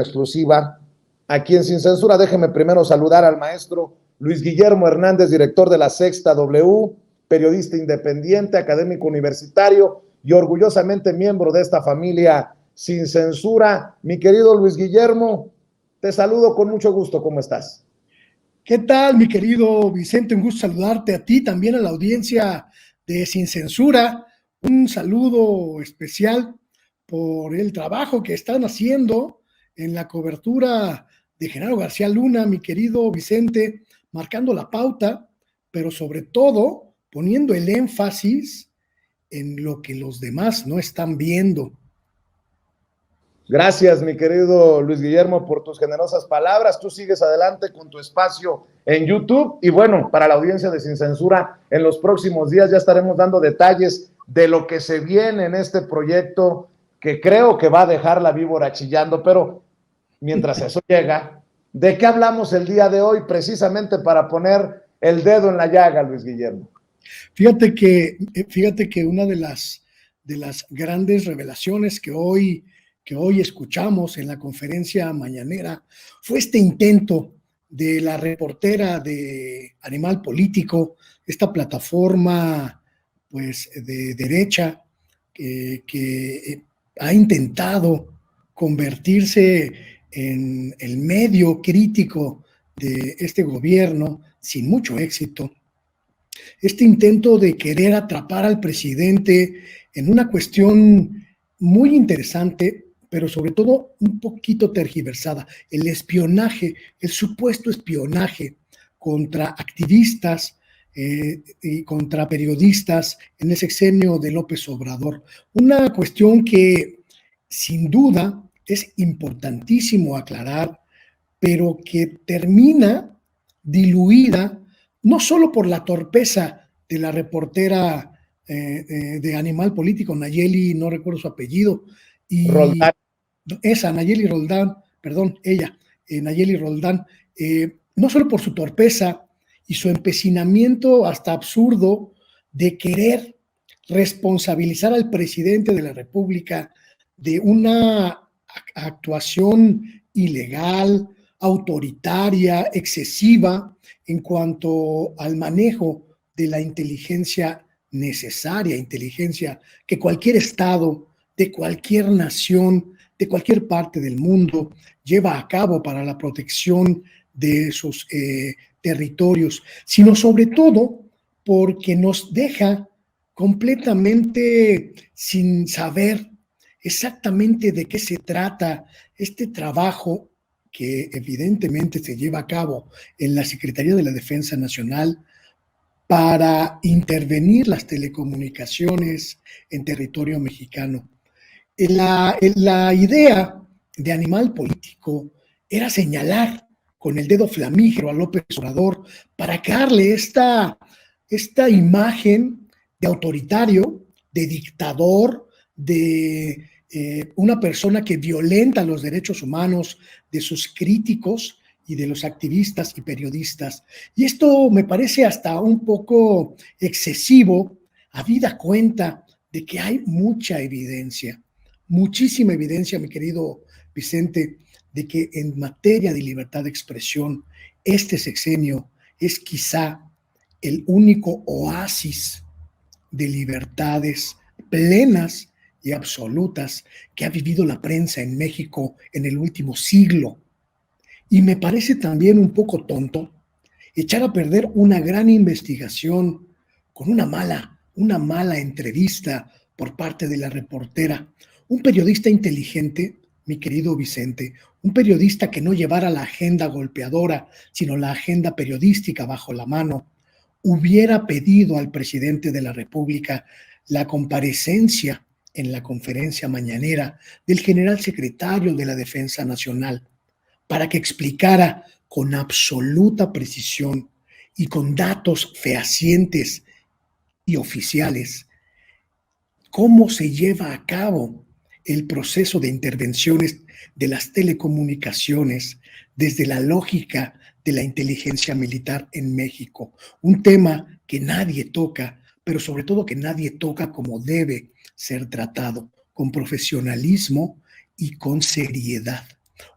exclusiva aquí en Sin Censura. Déjeme primero saludar al maestro Luis Guillermo Hernández, director de La Sexta W, periodista independiente, académico universitario y orgullosamente miembro de esta familia Sin Censura. Mi querido Luis Guillermo, te saludo con mucho gusto. ¿Cómo estás? ¿Qué tal, mi querido Vicente? Un gusto saludarte a ti, también a la audiencia de Sin Censura. Un saludo especial por el trabajo que están haciendo en la cobertura de Genaro García Luna, mi querido Vicente, marcando la pauta, pero sobre todo poniendo el énfasis en lo que los demás no están viendo. Gracias, mi querido Luis Guillermo, por tus generosas palabras. Tú sigues adelante con tu espacio en YouTube. Y bueno, para la audiencia de Sin Censura, en los próximos días ya estaremos dando detalles de lo que se viene en este proyecto que creo que va a dejar la víbora chillando. Pero mientras eso llega, ¿de qué hablamos el día de hoy? Precisamente para poner el dedo en la llaga, Luis Guillermo. Fíjate que una de las grandes revelaciones que hoy escuchamos en la conferencia mañanera fue este intento de la reportera de Animal Político, esta plataforma pues de derecha que ha intentado convertirse en el medio crítico de este gobierno sin mucho éxito. Este intento de querer atrapar al presidente en una cuestión muy interesante, pero sobre todo un poquito tergiversada, el espionaje, el supuesto espionaje contra activistas y contra periodistas en el sexenio de López Obrador. Una cuestión que sin duda es importantísimo aclarar, pero que termina diluida no solo por la torpeza de la reportera de Animal Político, Nayeli, no recuerdo su apellido, y Roldán. esa, Nayeli Roldán, perdón, ella, Nayeli Roldán, no solo por su torpeza y su empecinamiento hasta absurdo de querer responsabilizar al presidente de la República de una actuación ilegal, autoritaria, excesiva en cuanto al manejo de la inteligencia necesaria, inteligencia que cualquier Estado, de cualquier nación, de cualquier parte del mundo lleva a cabo para la protección de sus territorios, sino sobre todo porque nos deja completamente sin saber exactamente de qué se trata este trabajo que evidentemente se lleva a cabo en la Secretaría de la Defensa Nacional para intervenir las telecomunicaciones en territorio mexicano. La idea de Animal Político era señalar con el dedo flamígero a López Obrador para darle esta imagen de autoritario, de dictador, de una persona que violenta los derechos humanos de sus críticos y de los activistas y periodistas. Y esto me parece hasta un poco excesivo, habida cuenta de que hay mucha evidencia, muchísima evidencia, mi querido Vicente, de que en materia de libertad de expresión, este sexenio es quizá el único oasis de libertades plenas y absolutas que ha vivido la prensa en México en el último siglo. Y me parece también un poco tonto echar a perder una gran investigación con una mala entrevista por parte de la reportera. Un periodista inteligente, mi querido Vicente, un periodista que no llevara la agenda golpeadora, sino la agenda periodística bajo la mano, hubiera pedido al presidente de la República la comparecencia en la conferencia mañanera del general secretario de la Defensa Nacional para que explicara con absoluta precisión y con datos fehacientes y oficiales cómo se lleva a cabo el proceso de intervenciones de las telecomunicaciones desde la lógica de la inteligencia militar en México. Un tema que nadie toca, pero sobre todo que nadie toca como debe ser tratado, con profesionalismo y con seriedad.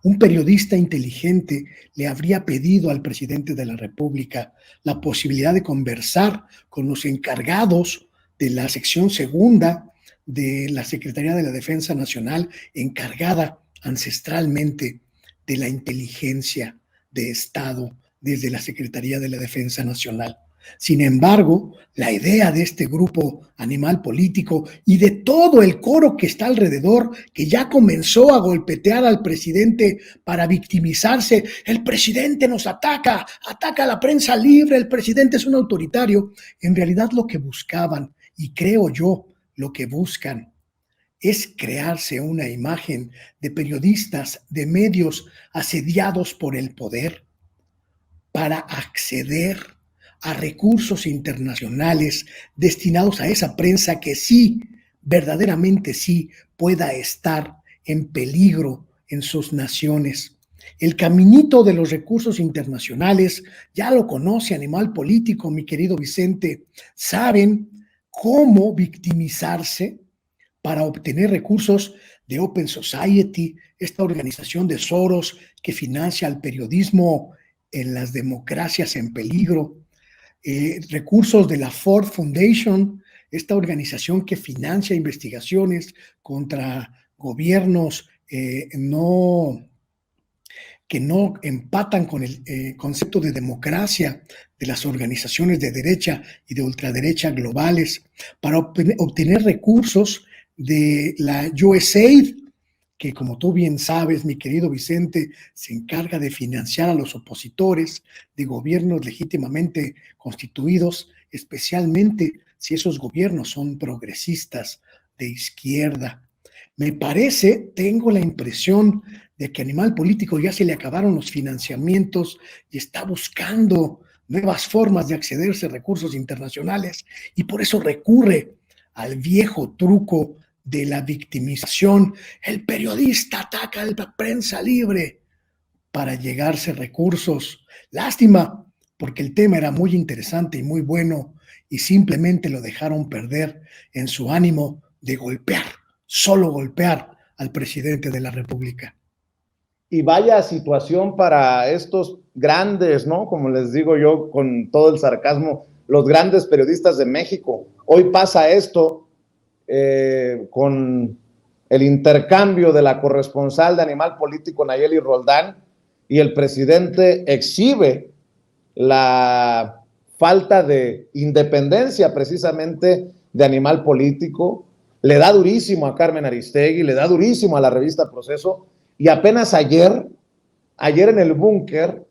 Un periodista inteligente le habría pedido al presidente de la República la posibilidad de conversar con los encargados de la sección segunda de la Secretaría de la Defensa Nacional, encargada ancestralmente de la inteligencia de Estado desde la Secretaría de la Defensa Nacional. Sin embargo, la idea de este grupo animal político y de todo el coro que está alrededor, que ya comenzó a golpetear al presidente para victimizarse, el presidente nos ataca, ataca a la prensa libre, el presidente es un autoritario, en realidad lo que buscaban, y creo yo, lo que buscan, es crearse una imagen de periodistas, de medios asediados por el poder para acceder a recursos internacionales destinados a esa prensa que sí, verdaderamente sí, pueda estar en peligro en sus naciones. El caminito de los recursos internacionales, ya lo conoce Animal Político, mi querido Vicente, saben cómo victimizarse para obtener recursos de Open Society, esta organización de Soros que financia el periodismo en las democracias en peligro, recursos de la Ford Foundation, esta organización que financia investigaciones contra gobiernos que no empatan con el concepto de democracia de las organizaciones de derecha y de ultraderecha globales, para obtener recursos de la USAID, que como tú bien sabes, mi querido Vicente, se encarga de financiar a los opositores de gobiernos legítimamente constituidos, especialmente si esos gobiernos son progresistas de izquierda. Me parece, tengo la impresión de que Animal Político ya se le acabaron los financiamientos y está buscando nuevas formas de accederse a recursos internacionales y por eso recurre al viejo truco de la victimización. El periodista ataca a la prensa libre para llegarse recursos. Lástima, porque el tema era muy interesante y muy bueno y simplemente lo dejaron perder en su ánimo de golpear, solo golpear al presidente de la República. Y vaya situación para estos grandes, ¿no? Como les digo yo con todo el sarcasmo, los grandes periodistas de México. Hoy pasa esto con el intercambio de la corresponsal de Animal Político, Nayeli Roldán, y el presidente exhibe la falta de independencia precisamente de Animal Político, le da durísimo a Carmen Aristegui, le da durísimo a la revista Proceso, y apenas ayer en el búnker,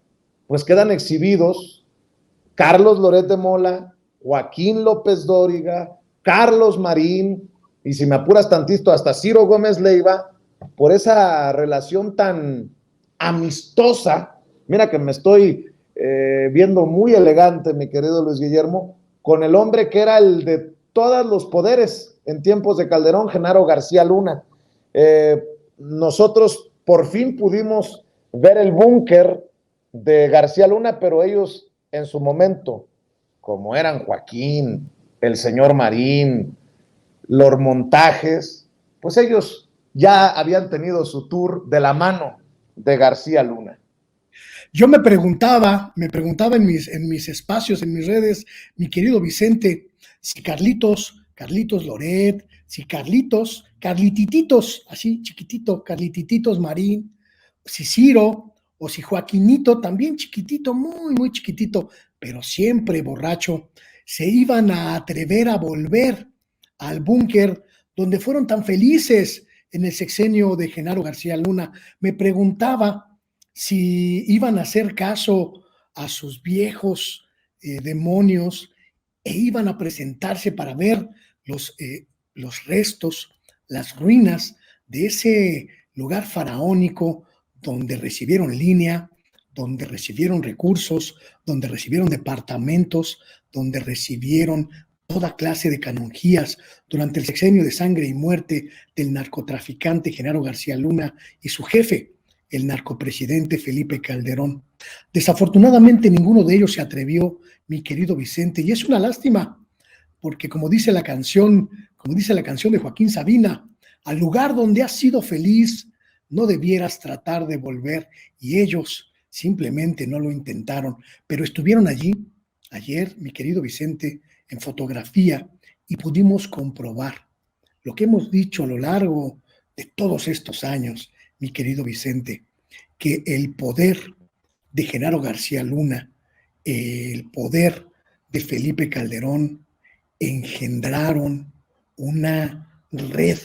pues quedan exhibidos Carlos Loret de Mola, Joaquín López Dóriga, Carlos Marín, y si me apuras tantito, hasta Ciro Gómez Leiva, por esa relación tan amistosa. Mira que me estoy viendo muy elegante, mi querido Luis Guillermo, con el hombre que era el de todos los poderes en tiempos de Calderón, Genaro García Luna. Nosotros por fin pudimos ver el búnker de García Luna, pero ellos en su momento, como eran Joaquín, el señor Marín, los montajes, pues ellos ya habían tenido su tour de la mano de García Luna. Yo me preguntaba en mis espacios, en mis redes, mi querido Vicente, si Carlitos Loret, si Carlitititos, así chiquitito, Carlitititos Marín, si Ciro, o si Joaquinito, también chiquitito, muy, muy chiquitito, pero siempre borracho, se iban a atrever a volver al búnker donde fueron tan felices en el sexenio de Genaro García Luna. Me preguntaba si iban a hacer caso a sus viejos demonios e iban a presentarse para ver los restos, las ruinas de ese lugar faraónico donde recibieron línea, donde recibieron recursos, donde recibieron departamentos, donde recibieron toda clase de canonjías durante el sexenio de sangre y muerte del narcotraficante Genaro García Luna y su jefe, el narcopresidente Felipe Calderón. Desafortunadamente ninguno de ellos se atrevió, mi querido Vicente, y es una lástima, porque como dice la canción de Joaquín Sabina, al lugar donde has sido feliz, no debieras tratar de volver, y ellos simplemente no lo intentaron, pero estuvieron allí ayer, mi querido Vicente, en fotografía, y pudimos comprobar lo que hemos dicho a lo largo de todos estos años, mi querido Vicente, que el poder de Genaro García Luna, el poder de Felipe Calderón, engendraron una red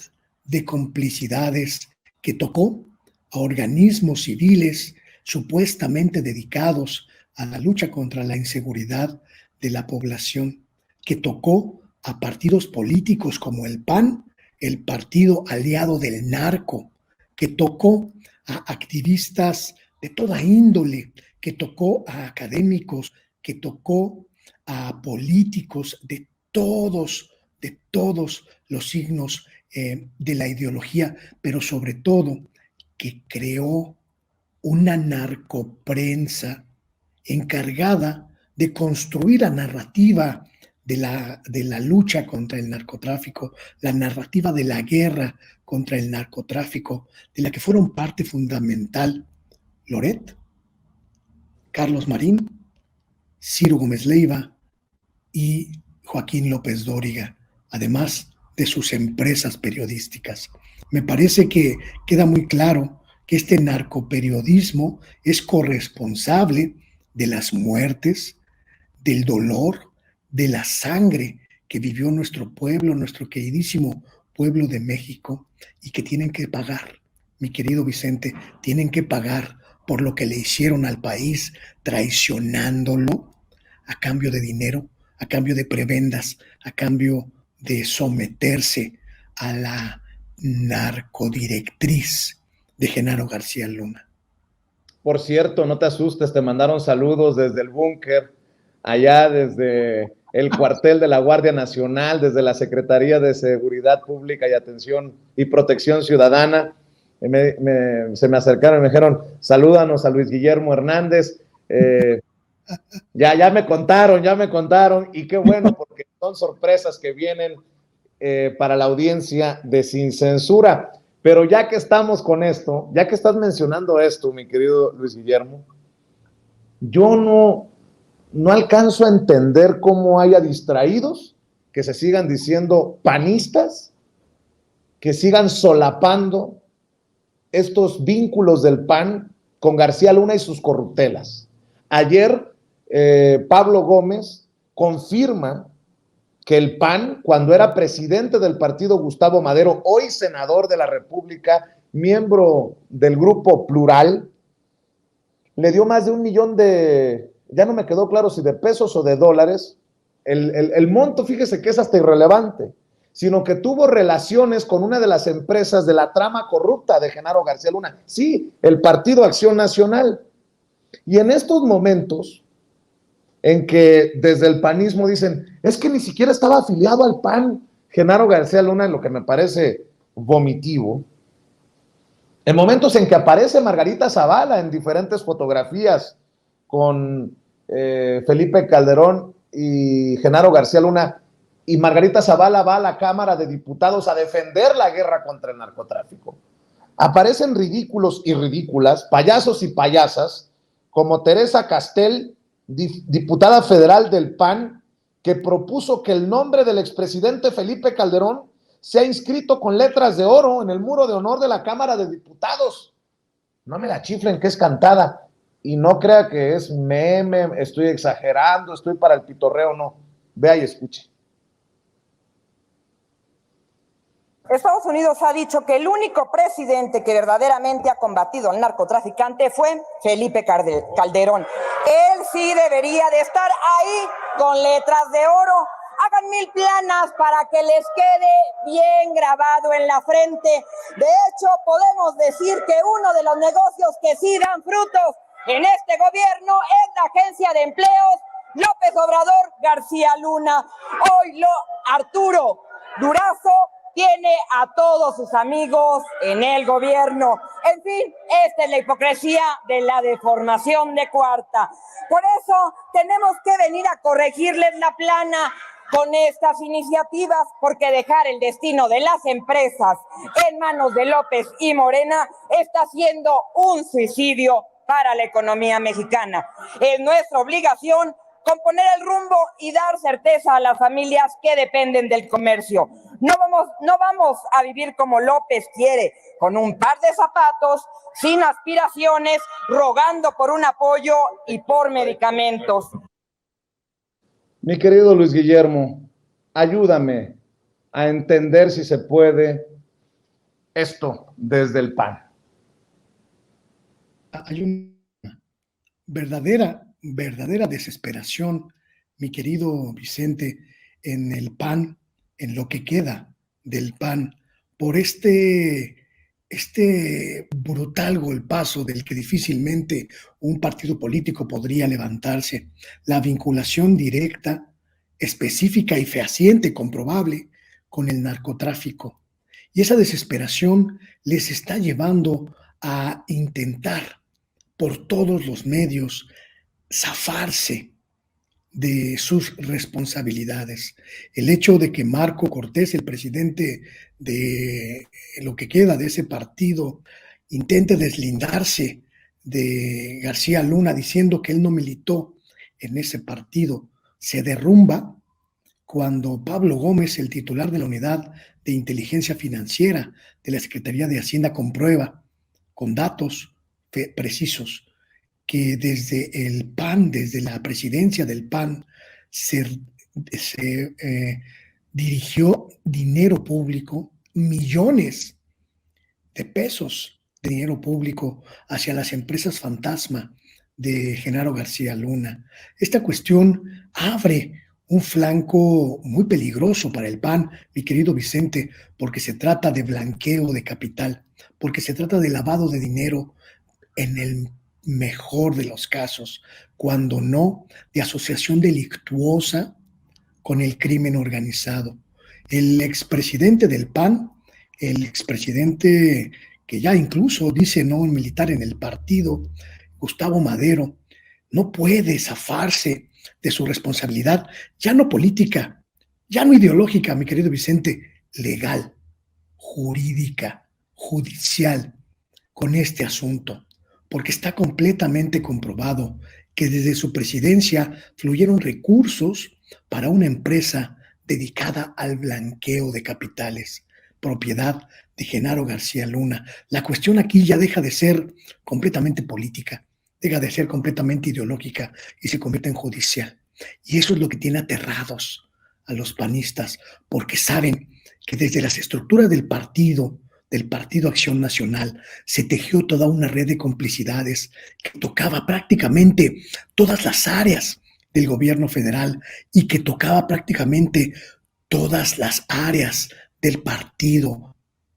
de complicidades que tocó a organismos civiles supuestamente dedicados a la lucha contra la inseguridad de la población, que tocó a partidos políticos como el PAN, el partido aliado del narco, que tocó a activistas de toda índole, que tocó a académicos, que tocó a políticos de todos los signos de la ideología, pero sobre todo que creó una narcoprensa encargada de construir la narrativa de la lucha contra el narcotráfico, la narrativa de la guerra contra el narcotráfico, de la que fueron parte fundamental Loret, Carlos Marín, Ciro Gómez Leiva y Joaquín López Dóriga, además de sus empresas periodísticas. Me parece que queda muy claro que este narcoperiodismo es corresponsable de las muertes, del dolor, de la sangre que vivió nuestro pueblo, nuestro queridísimo pueblo de México, y que tienen que pagar, mi querido Vicente, tienen que pagar por lo que le hicieron al país, traicionándolo a cambio de dinero, a cambio de prebendas, a cambio de someterse a la narcodirectriz de Genaro García Luna. Por cierto, no te asustes, te mandaron saludos desde el búnker, allá desde el cuartel de la Guardia Nacional, desde la Secretaría de Seguridad Pública y Atención y Protección Ciudadana. Se me acercaron y me dijeron, salúdanos a Luis Guillermo Hernández. Ya me contaron, y qué bueno, porque son sorpresas que vienen para la audiencia de Sin Censura. Pero ya que estamos con esto, ya que estás mencionando esto, mi querido Luis Guillermo, yo no alcanzo a entender cómo haya distraídos que se sigan diciendo panistas, que sigan solapando estos vínculos del PAN con García Luna y sus corruptelas. Ayer, Pablo Gómez confirma que el PAN, cuando era presidente del partido Gustavo Madero, hoy senador de la República, miembro del Grupo Plural, le dio más de 1 millón de, ya no me quedó claro si de pesos o de dólares, el monto, fíjese que es hasta irrelevante, sino que tuvo relaciones con una de las empresas de la trama corrupta de Genaro García Luna, sí, el Partido Acción Nacional. Y en estos momentos en que desde el panismo dicen, es que ni siquiera estaba afiliado al PAN, Genaro García Luna, lo que me parece vomitivo, en momentos en que aparece Margarita Zavala en diferentes fotografías con Felipe Calderón y Genaro García Luna, y Margarita Zavala va a la Cámara de Diputados a defender la guerra contra el narcotráfico. Aparecen ridículos y ridículas, payasos y payasas, como Teresa Castel, diputada federal del PAN, que propuso que el nombre del expresidente Felipe Calderón sea inscrito con letras de oro en el muro de honor de la Cámara de Diputados. No me la chiflen que es cantada, y no crea que es meme, estoy exagerando, estoy para el pitorreo, no. Vea y escuche. Estados Unidos ha dicho que el único presidente que verdaderamente ha combatido al narcotraficante fue Felipe Calderón. Él sí debería de estar ahí con letras de oro. Hagan 1000 planas para que les quede bien grabado en la frente. De hecho, podemos decir que uno de los negocios que sí dan frutos en este gobierno es la Agencia de Empleos López Obrador García Luna. Hoy Arturo Durazo tiene a todos sus amigos en el gobierno. En fin, esta es la hipocresía de la deformación de cuarta. Por eso tenemos que venir a corregirles la plana. con estas iniciativas, porque dejar el destino de las empresas en manos de López y Morena está siendo un suicidio para la economía mexicana. Es nuestra obligación componer el rumbo y dar certeza a las familias que dependen del comercio. No vamos a vivir como López quiere, con un par de zapatos, sin aspiraciones, rogando por un apoyo y por medicamentos. Mi querido Luis Guillermo, ayúdame a entender, si se puede, esto desde el PAN. Hay una verdadera desesperación, mi querido Vicente, en el PAN, en lo que queda del PAN, por este brutal golpazo del que difícilmente un partido político podría levantarse, la vinculación directa, específica y fehaciente, comprobable, con el narcotráfico. Y esa desesperación les está llevando a intentar por todos los medios zafarse de sus responsabilidades. El hecho de que Marco Cortés, el presidente de lo que queda de ese partido, intente deslindarse de García Luna diciendo que él no militó en ese partido, se derrumba cuando Pablo Gómez, el titular de la Unidad de Inteligencia Financiera de la Secretaría de Hacienda, comprueba con datos precisos que desde el PAN, desde la presidencia del PAN, se dirigió dinero público, millones de pesos de dinero público hacia las empresas fantasma de Genaro García Luna. Esta cuestión abre un flanco muy peligroso para el PAN, mi querido Vicente, porque se trata de blanqueo de capital, porque se trata de lavado de dinero en el mejor de los casos, cuando no de asociación delictuosa con el crimen organizado. El expresidente del PAN, el expresidente que ya incluso dice no militar en el partido, Gustavo Madero, no puede zafarse de su responsabilidad, ya no política, ya no ideológica, mi querido Vicente, legal, jurídica, judicial, con este asunto, porque está completamente comprobado que desde su presidencia fluyeron recursos para una empresa dedicada al blanqueo de capitales, propiedad de Genaro García Luna. La cuestión aquí ya deja de ser completamente política, deja de ser completamente ideológica y se convierte en judicial. Y eso es lo que tiene aterrados a los panistas, porque saben que desde las estructuras del Partido Acción Nacional, se tejió toda una red de complicidades que tocaba prácticamente todas las áreas del gobierno federal y que tocaba prácticamente todas las áreas del partido,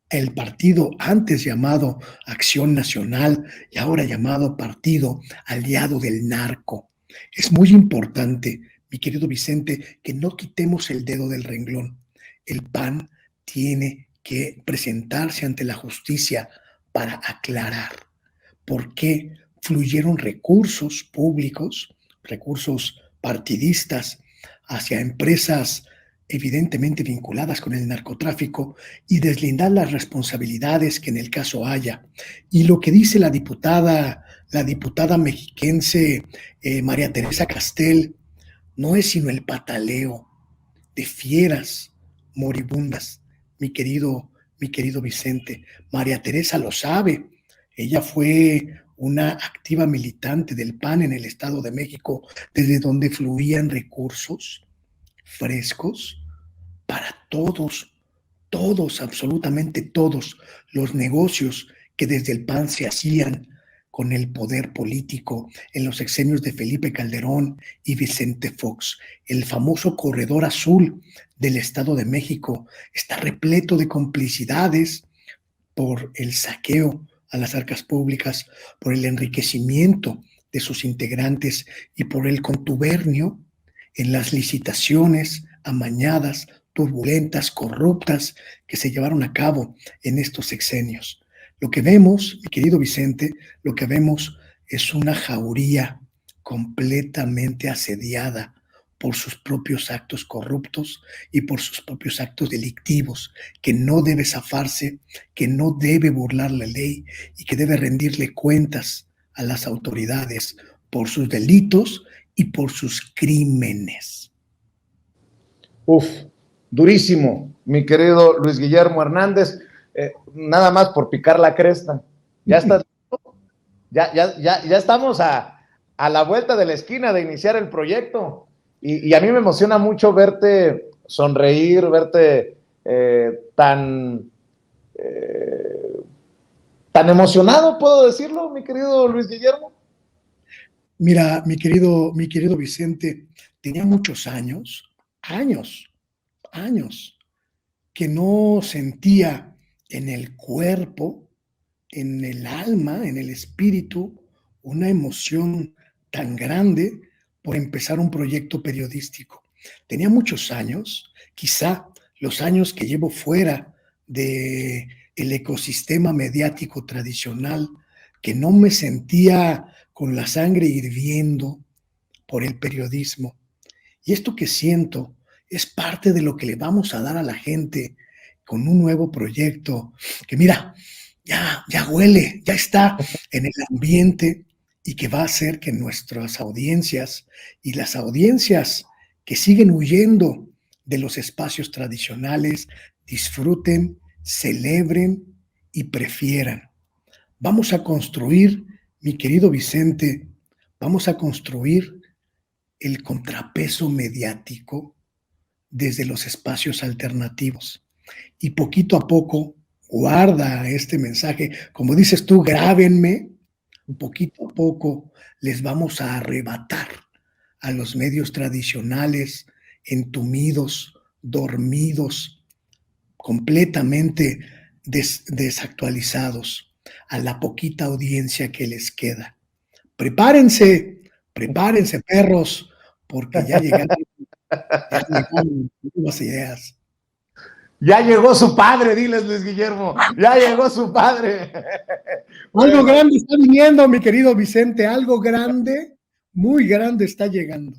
el partido antes llamado Acción Nacional y ahora llamado Partido Aliado del Narco. Es muy importante, mi querido Vicente, que no quitemos el dedo del renglón. El PAN tiene que presentarse ante la justicia para aclarar por qué fluyeron recursos públicos, recursos partidistas hacia empresas evidentemente vinculadas con el narcotráfico y deslindar las responsabilidades que en el caso haya. Y lo que dice la diputada mexiquense María Teresa Castel no es sino el pataleo de fieras moribundas. Mi querido Vicente, María Teresa lo sabe. Ella fue una activa militante del PAN en el Estado de México, desde donde fluían recursos frescos para todos, absolutamente todos los negocios que desde el PAN se hacían con el poder político en los sexenios de Felipe Calderón y Vicente Fox. El famoso corredor azul del Estado de México está repleto de complicidades por el saqueo a las arcas públicas, por el enriquecimiento de sus integrantes y por el contubernio en las licitaciones amañadas, turbulentas, corruptas que se llevaron a cabo en estos sexenios. Lo que vemos, mi querido Vicente, lo que vemos es una jauría completamente asediada por sus propios actos corruptos y por sus propios actos delictivos, que no debe zafarse, que no debe burlar la ley y que debe rendirle cuentas a las autoridades por sus delitos y por sus crímenes. Uf, durísimo, mi querido Luis Guillermo Hernández. Nada más por picar la cresta. Ya está, ya estamos a la vuelta de la esquina de iniciar el proyecto. Y a mí me emociona mucho verte sonreír, verte tan emocionado, ¿puedo decirlo, mi querido Luis Guillermo? Mira, mi querido Vicente, tenía muchos años, que no sentía en el cuerpo, en el alma, en el espíritu, una emoción tan grande por empezar un proyecto periodístico. Tenía muchos años, quizá los años que llevo fuera del ecosistema mediático tradicional, que no me sentía con la sangre hirviendo por el periodismo. Y esto que siento es parte de lo que le vamos a dar a la gente con un nuevo proyecto que, mira, ya huele, ya está en el ambiente y que va a hacer que nuestras audiencias y las audiencias que siguen huyendo de los espacios tradicionales disfruten, celebren y prefieran. Vamos a construir, mi querido Vicente, vamos a construir el contrapeso mediático desde los espacios alternativos. Y poquito a poco, guarda este mensaje, como dices tú, grábenme, poquito a poco les vamos a arrebatar a los medios tradicionales, entumidos, dormidos, completamente desactualizados, a la poquita audiencia que les queda. Prepárense, perros, porque ya llegaron nuevas ideas. Ya llegó su padre, diles, Luis Guillermo, ya llegó su padre. Algo grande está viniendo, mi querido Vicente, algo grande, muy grande está llegando.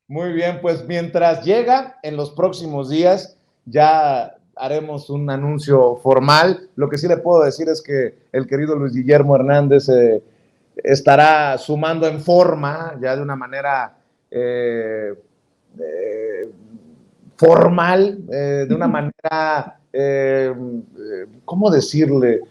Muy bien, pues mientras llega, en los próximos días ya haremos un anuncio formal. Lo que sí le puedo decir es que el querido Luis Guillermo Hernández estará sumando en forma, ya de una manera formal, de una manera, ¿cómo decirle?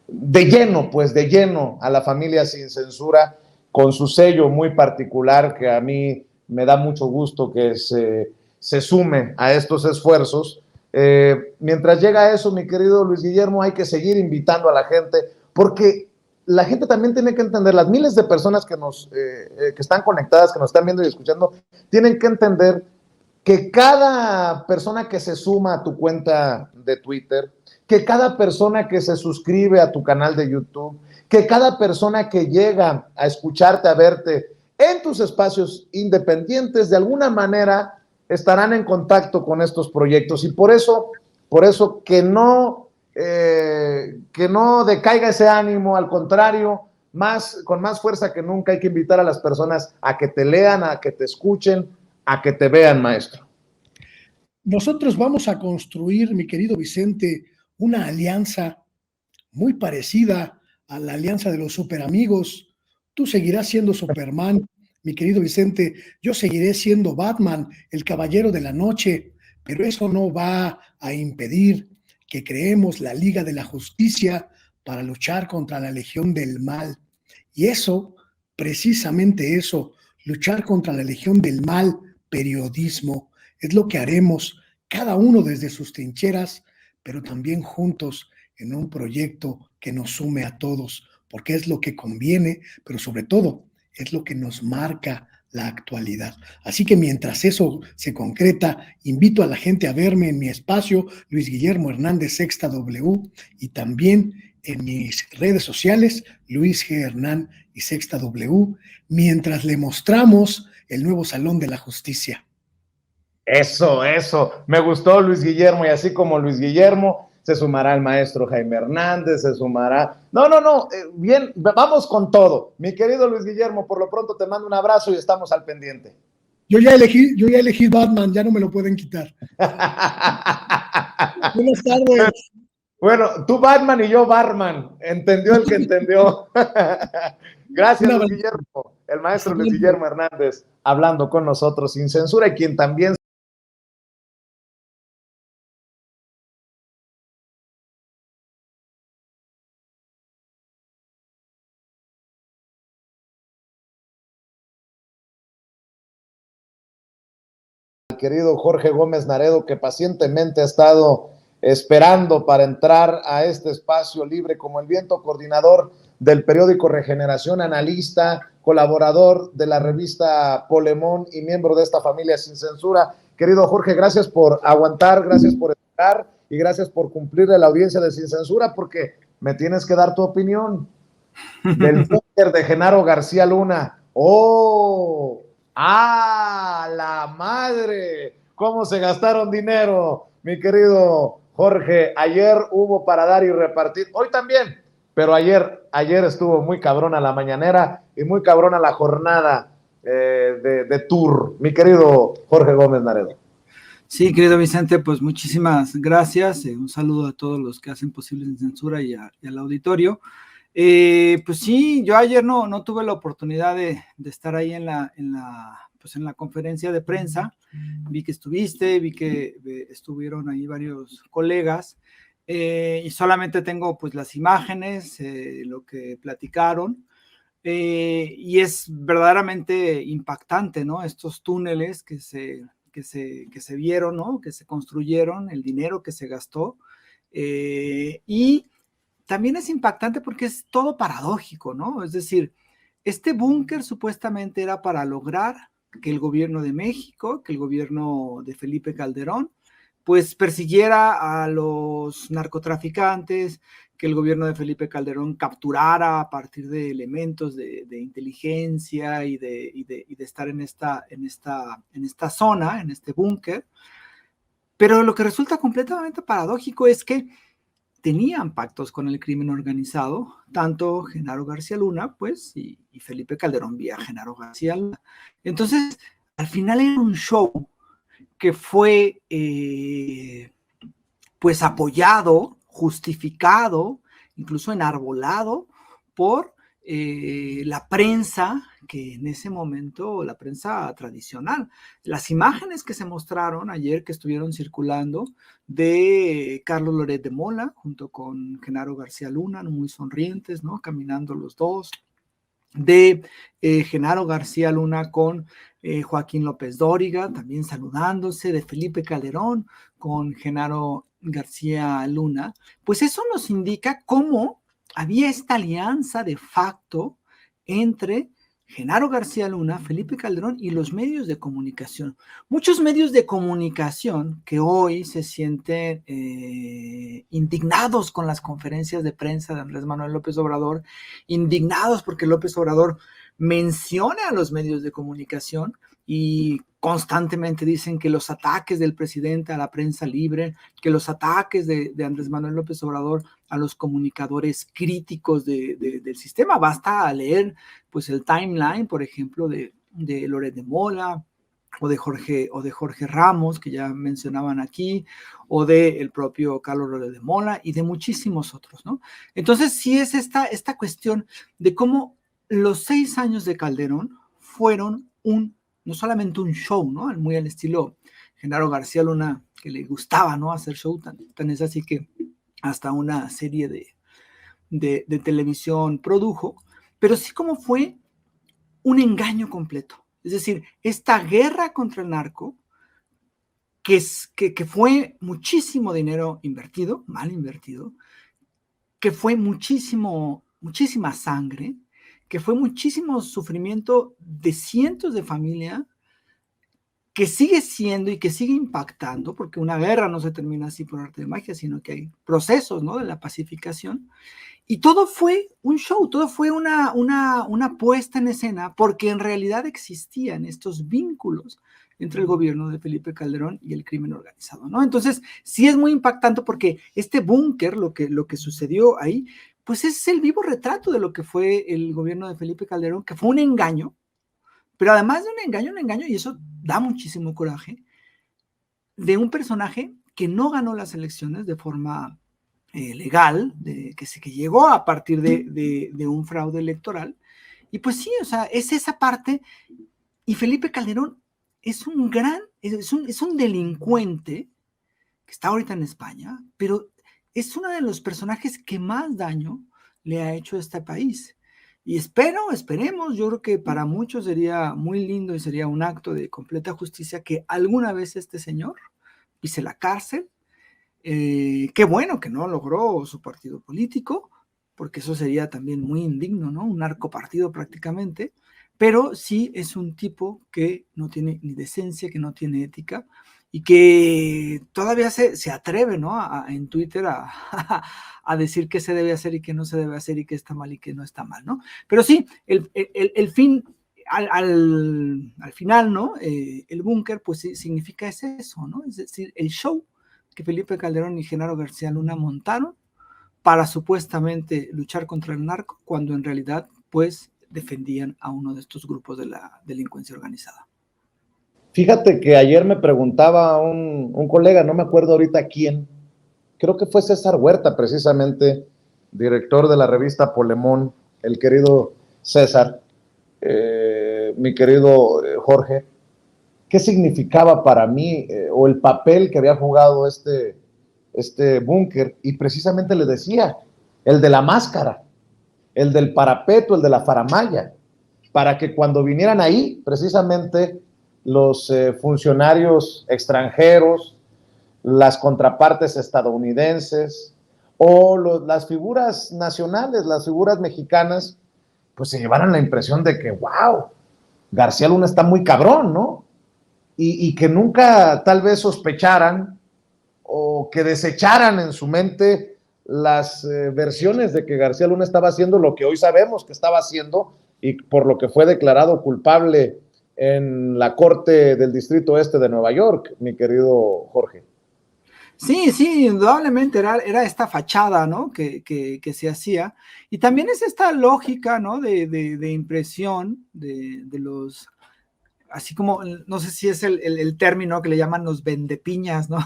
De lleno a la familia Sin Censura, con su sello muy particular que a mí me da mucho gusto que se sume a estos esfuerzos. Mientras llega eso, mi querido Luis Guillermo, hay que seguir invitando a la gente, porque la gente también tiene que entender, las miles de personas que están conectadas, que nos están viendo y escuchando, tienen que entender que cada persona que se suma a tu cuenta de Twitter, que cada persona que se suscribe a tu canal de YouTube, que cada persona que llega a escucharte, a verte en tus espacios independientes, de alguna manera estarán en contacto con estos proyectos. Y por eso que no decaiga ese ánimo, al contrario, con más fuerza que nunca hay que invitar a las personas a que te lean, a que te escuchen, a que te vean, maestro. Nosotros vamos a construir, mi querido Vicente, una alianza muy parecida a la alianza de los superamigos. Tú seguirás siendo Superman, mi querido Vicente, yo seguiré siendo Batman, el caballero de la noche, pero eso no va a impedir que creemos la Liga de la Justicia para luchar contra la Legión del Mal. Y eso, precisamente eso, luchar contra la Legión del Mal, periodismo, es lo que haremos cada uno desde sus trincheras, pero también juntos en un proyecto que nos sume a todos, porque es lo que conviene, pero sobre todo es lo que nos marca la actualidad. Así que mientras eso se concreta, invito a la gente a verme en mi espacio, Luis Guillermo Hernández Sexta W, y también en mis redes sociales, Luis G. Hernán y Sexta W, mientras le mostramos el nuevo Salón de la Justicia. Eso, me gustó, Luis Guillermo, y así como Luis Guillermo, se sumará el maestro Jaime Hernández, se sumará... bien, vamos con todo. Mi querido Luis Guillermo, por lo pronto te mando un abrazo y estamos al pendiente. Yo ya elegí Batman, ya no me lo pueden quitar. Buenas tardes. Bueno, tú Batman y yo Barman. Entendió el que entendió. Gracias, Luis Guillermo. El maestro Luis Guillermo Hernández, hablando con nosotros sin censura, y quien también querido Jorge Gómez Naredo, que pacientemente ha estado esperando para entrar a este espacio libre como el viento, coordinador del periódico Regeneración, analista, colaborador de la revista Polemón y miembro de esta familia sin censura. Querido Jorge, gracias por aguantar, gracias por estar y gracias por cumplirle a la audiencia de Sin Censura, porque me tienes que dar tu opinión del búnker de Genaro García Luna. ¡Oh! ¡Ah, la madre! ¿Cómo se gastaron dinero, mi querido Jorge? Ayer hubo para dar y repartir, hoy también, pero ayer estuvo muy cabrona la mañanera y muy cabrona la jornada de tour, mi querido Jorge Gómez Naredo. Sí, querido Vicente, pues muchísimas gracias. Un saludo a todos los que hacen posible Sin Censura y al auditorio. Pues sí, yo ayer no tuve la oportunidad de estar ahí en la conferencia de prensa. Vi que estuviste, vi que estuvieron ahí varios colegas, y solamente tengo pues las imágenes, lo que platicaron, y es verdaderamente impactante, ¿no? Estos túneles que se vieron, ¿no? Que se construyeron, el dinero que se gastó, y también es impactante porque es todo paradójico, ¿no? Es decir, este búnker supuestamente era para lograr que el gobierno de México, que el gobierno de Felipe Calderón, pues persiguiera a los narcotraficantes, que el gobierno de Felipe Calderón capturara a partir de elementos de inteligencia y de estar en esta zona, en este búnker. Pero lo que resulta completamente paradójico es que tenían pactos con el crimen organizado, tanto Genaro García Luna, pues, y Felipe Calderón vía Genaro García Luna. Entonces, al final era un show que fue, pues, apoyado, justificado, incluso enarbolado por la prensa, que en ese momento, la prensa tradicional. Las imágenes que se mostraron ayer, que estuvieron circulando, de Carlos Loret de Mola, junto con Genaro García Luna, muy sonrientes, ¿no? Caminando los dos, de Genaro García Luna con Joaquín López Dóriga, también saludándose, de Felipe Calderón con Genaro García Luna, pues eso nos indica cómo había esta alianza de facto entre Genaro García Luna, Felipe Calderón y los medios de comunicación. Muchos medios de comunicación que hoy se sienten indignados con las conferencias de prensa de Andrés Manuel López Obrador, indignados porque López Obrador menciona a los medios de comunicación y constantemente dicen que los ataques del presidente a la prensa libre, que los ataques de Andrés Manuel López Obrador a los comunicadores críticos del sistema. Basta leer pues el timeline, por ejemplo, de Loret de Mola, o de Jorge Ramos, que ya mencionaban aquí, o del propio Carlos Loret de Mola, y de muchísimos otros, ¿no? Entonces sí es esta cuestión de cómo los 6 años de Calderón fueron no solamente un show, ¿no? Muy al estilo Genaro García Luna, que le gustaba, ¿no? Hacer show, tan es así que hasta una serie de televisión produjo, pero sí como fue un engaño completo. Es decir, esta guerra contra el narco, que fue muchísimo dinero invertido, mal invertido, que fue muchísima sangre, que fue muchísimo sufrimiento de cientos de familias, que sigue siendo y que sigue impactando, porque una guerra no se termina así por arte de magia, sino que hay procesos, ¿no? De la pacificación. Y todo fue un show, todo fue una puesta en escena, porque en realidad existían estos vínculos entre el gobierno de Felipe Calderón y el crimen organizado, ¿no? Entonces, sí es muy impactante porque este búnker, lo que sucedió ahí, pues es el vivo retrato de lo que fue el gobierno de Felipe Calderón, que fue un engaño Pero además de un engaño, y eso da muchísimo coraje, de un personaje que no ganó las elecciones de forma legal, que llegó a partir de un fraude electoral. Y pues sí, o sea, es esa parte. Y Felipe Calderón es un delincuente que está ahorita en España, pero es uno de los personajes que más daño le ha hecho a este país. Y esperemos, yo creo que para muchos sería muy lindo y sería un acto de completa justicia que alguna vez este señor pise la cárcel. Qué bueno que no logró su partido político, porque eso sería también muy indigno, ¿no? Un narcopartido prácticamente, pero sí es un tipo que no tiene ni decencia, que no tiene ética, y que todavía se atreve, ¿no? En Twitter a decir qué se debe hacer y qué no se debe hacer y qué está mal y qué no está mal, ¿no? Pero sí, el fin, al final, ¿no? El búnker, pues sí, significa eso, ¿no? Es decir, el show que Felipe Calderón y Genaro García Luna montaron para supuestamente luchar contra el narco, cuando en realidad, pues, defendían a uno de estos grupos de la delincuencia organizada. Fíjate que ayer me preguntaba un colega, no me acuerdo ahorita quién, creo que fue César Huerta, precisamente, director de la revista Polemón, el querido César, mi querido Jorge, ¿qué significaba para mí o el papel que había jugado este búnker? Y precisamente le decía, el de la máscara, el del parapeto, el de la faramalla, para que cuando vinieran ahí, precisamente los funcionarios extranjeros, las contrapartes estadounidenses o las figuras nacionales, las figuras mexicanas, pues se llevaran la impresión de que, wow, García Luna está muy cabrón, ¿no? Y que nunca tal vez sospecharan o que desecharan en su mente las versiones de que García Luna estaba haciendo lo que hoy sabemos que estaba haciendo y por lo que fue declarado culpable en la Corte del Distrito Este de Nueva York, mi querido Jorge. Sí, indudablemente era esta fachada, ¿no? Que se hacía. Y también es esta lógica, ¿no? De impresión de los, así como, no sé si es el término que le llaman los vendepiñas, ¿no?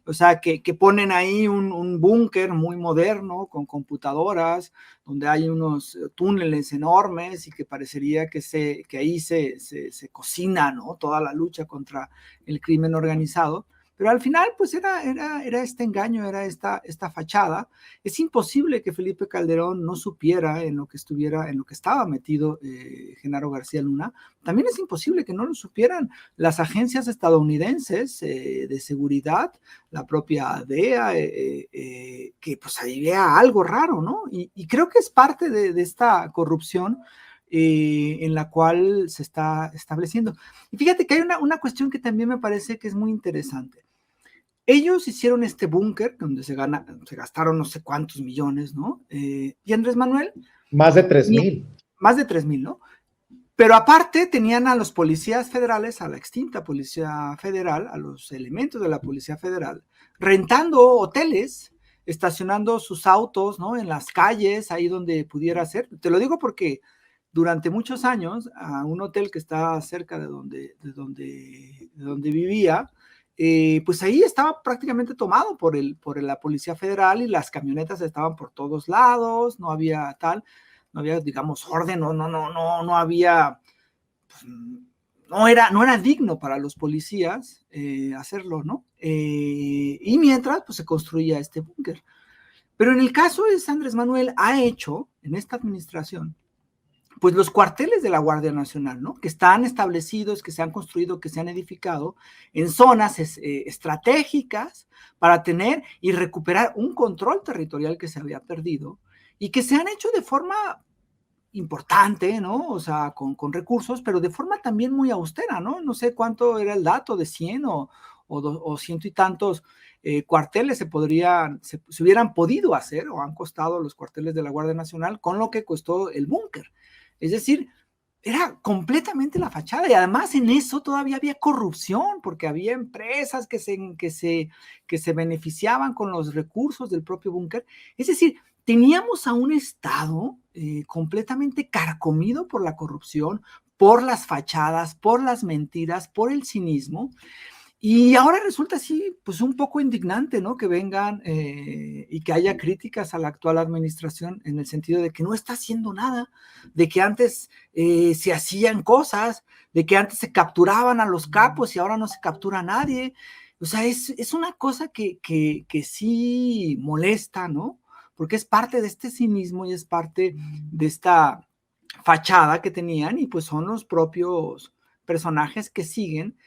O sea, que ponen ahí un búnker muy moderno con computadoras, donde hay unos túneles enormes y que parecería que ahí se cocina, ¿no? Toda la lucha contra el crimen organizado. Pero al final, pues era este engaño, era esta fachada. Es imposible que Felipe Calderón no supiera en lo que estaba metido Genaro García Luna. También es imposible que no lo supieran las agencias estadounidenses de seguridad, la propia DEA, que pues ahí vea algo raro, ¿no? Y creo que es parte de esta corrupción en la cual se está estableciendo. Y fíjate que hay una cuestión que también me parece que es muy interesante. Ellos hicieron este búnker donde se gastaron no sé cuántos millones, ¿no? Y Andrés Manuel. Más de 3,000. Más de 3,000, ¿no? Pero aparte tenían a los policías federales, a la extinta Policía Federal, a los elementos de la Policía Federal, rentando hoteles, estacionando sus autos, ¿no? En las calles, ahí donde pudiera ser. Te lo digo porque durante muchos años, a un hotel que está cerca de donde vivía, pues ahí estaba prácticamente tomado por la Policía Federal y las camionetas estaban por todos lados, no había, digamos, orden, no había, pues, no era digno para los policías hacerlo, ¿no? Y mientras, pues se construía este búnker. Pero en el caso de Andrés Manuel, ha hecho, en esta administración, pues los cuarteles de la Guardia Nacional, ¿no? Que están establecidos, que se han construido, que se han edificado en zonas estratégicas para tener y recuperar un control territorial que se había perdido y que se han hecho de forma importante, ¿no? O sea, con recursos, pero de forma también muy austera, ¿no? No sé cuánto era el dato de 100 o ciento y tantos cuarteles se hubieran podido hacer o han costado los cuarteles de la Guardia Nacional con lo que costó el búnker. Es decir, era completamente la fachada y además en eso todavía había corrupción porque había empresas que se beneficiaban con los recursos del propio búnker. Es decir, teníamos a un Estado completamente carcomido por la corrupción, por las fachadas, por las mentiras, por el cinismo. Y ahora resulta así, pues un poco indignante, ¿no? Que vengan y que haya críticas a la actual administración en el sentido de que no está haciendo nada, de que antes se hacían cosas, de que antes se capturaban a los capos y ahora no se captura a nadie. O sea, es una cosa que sí molesta, ¿no? Porque es parte de este cinismo y es parte de esta fachada que tenían y pues son los propios personajes que siguen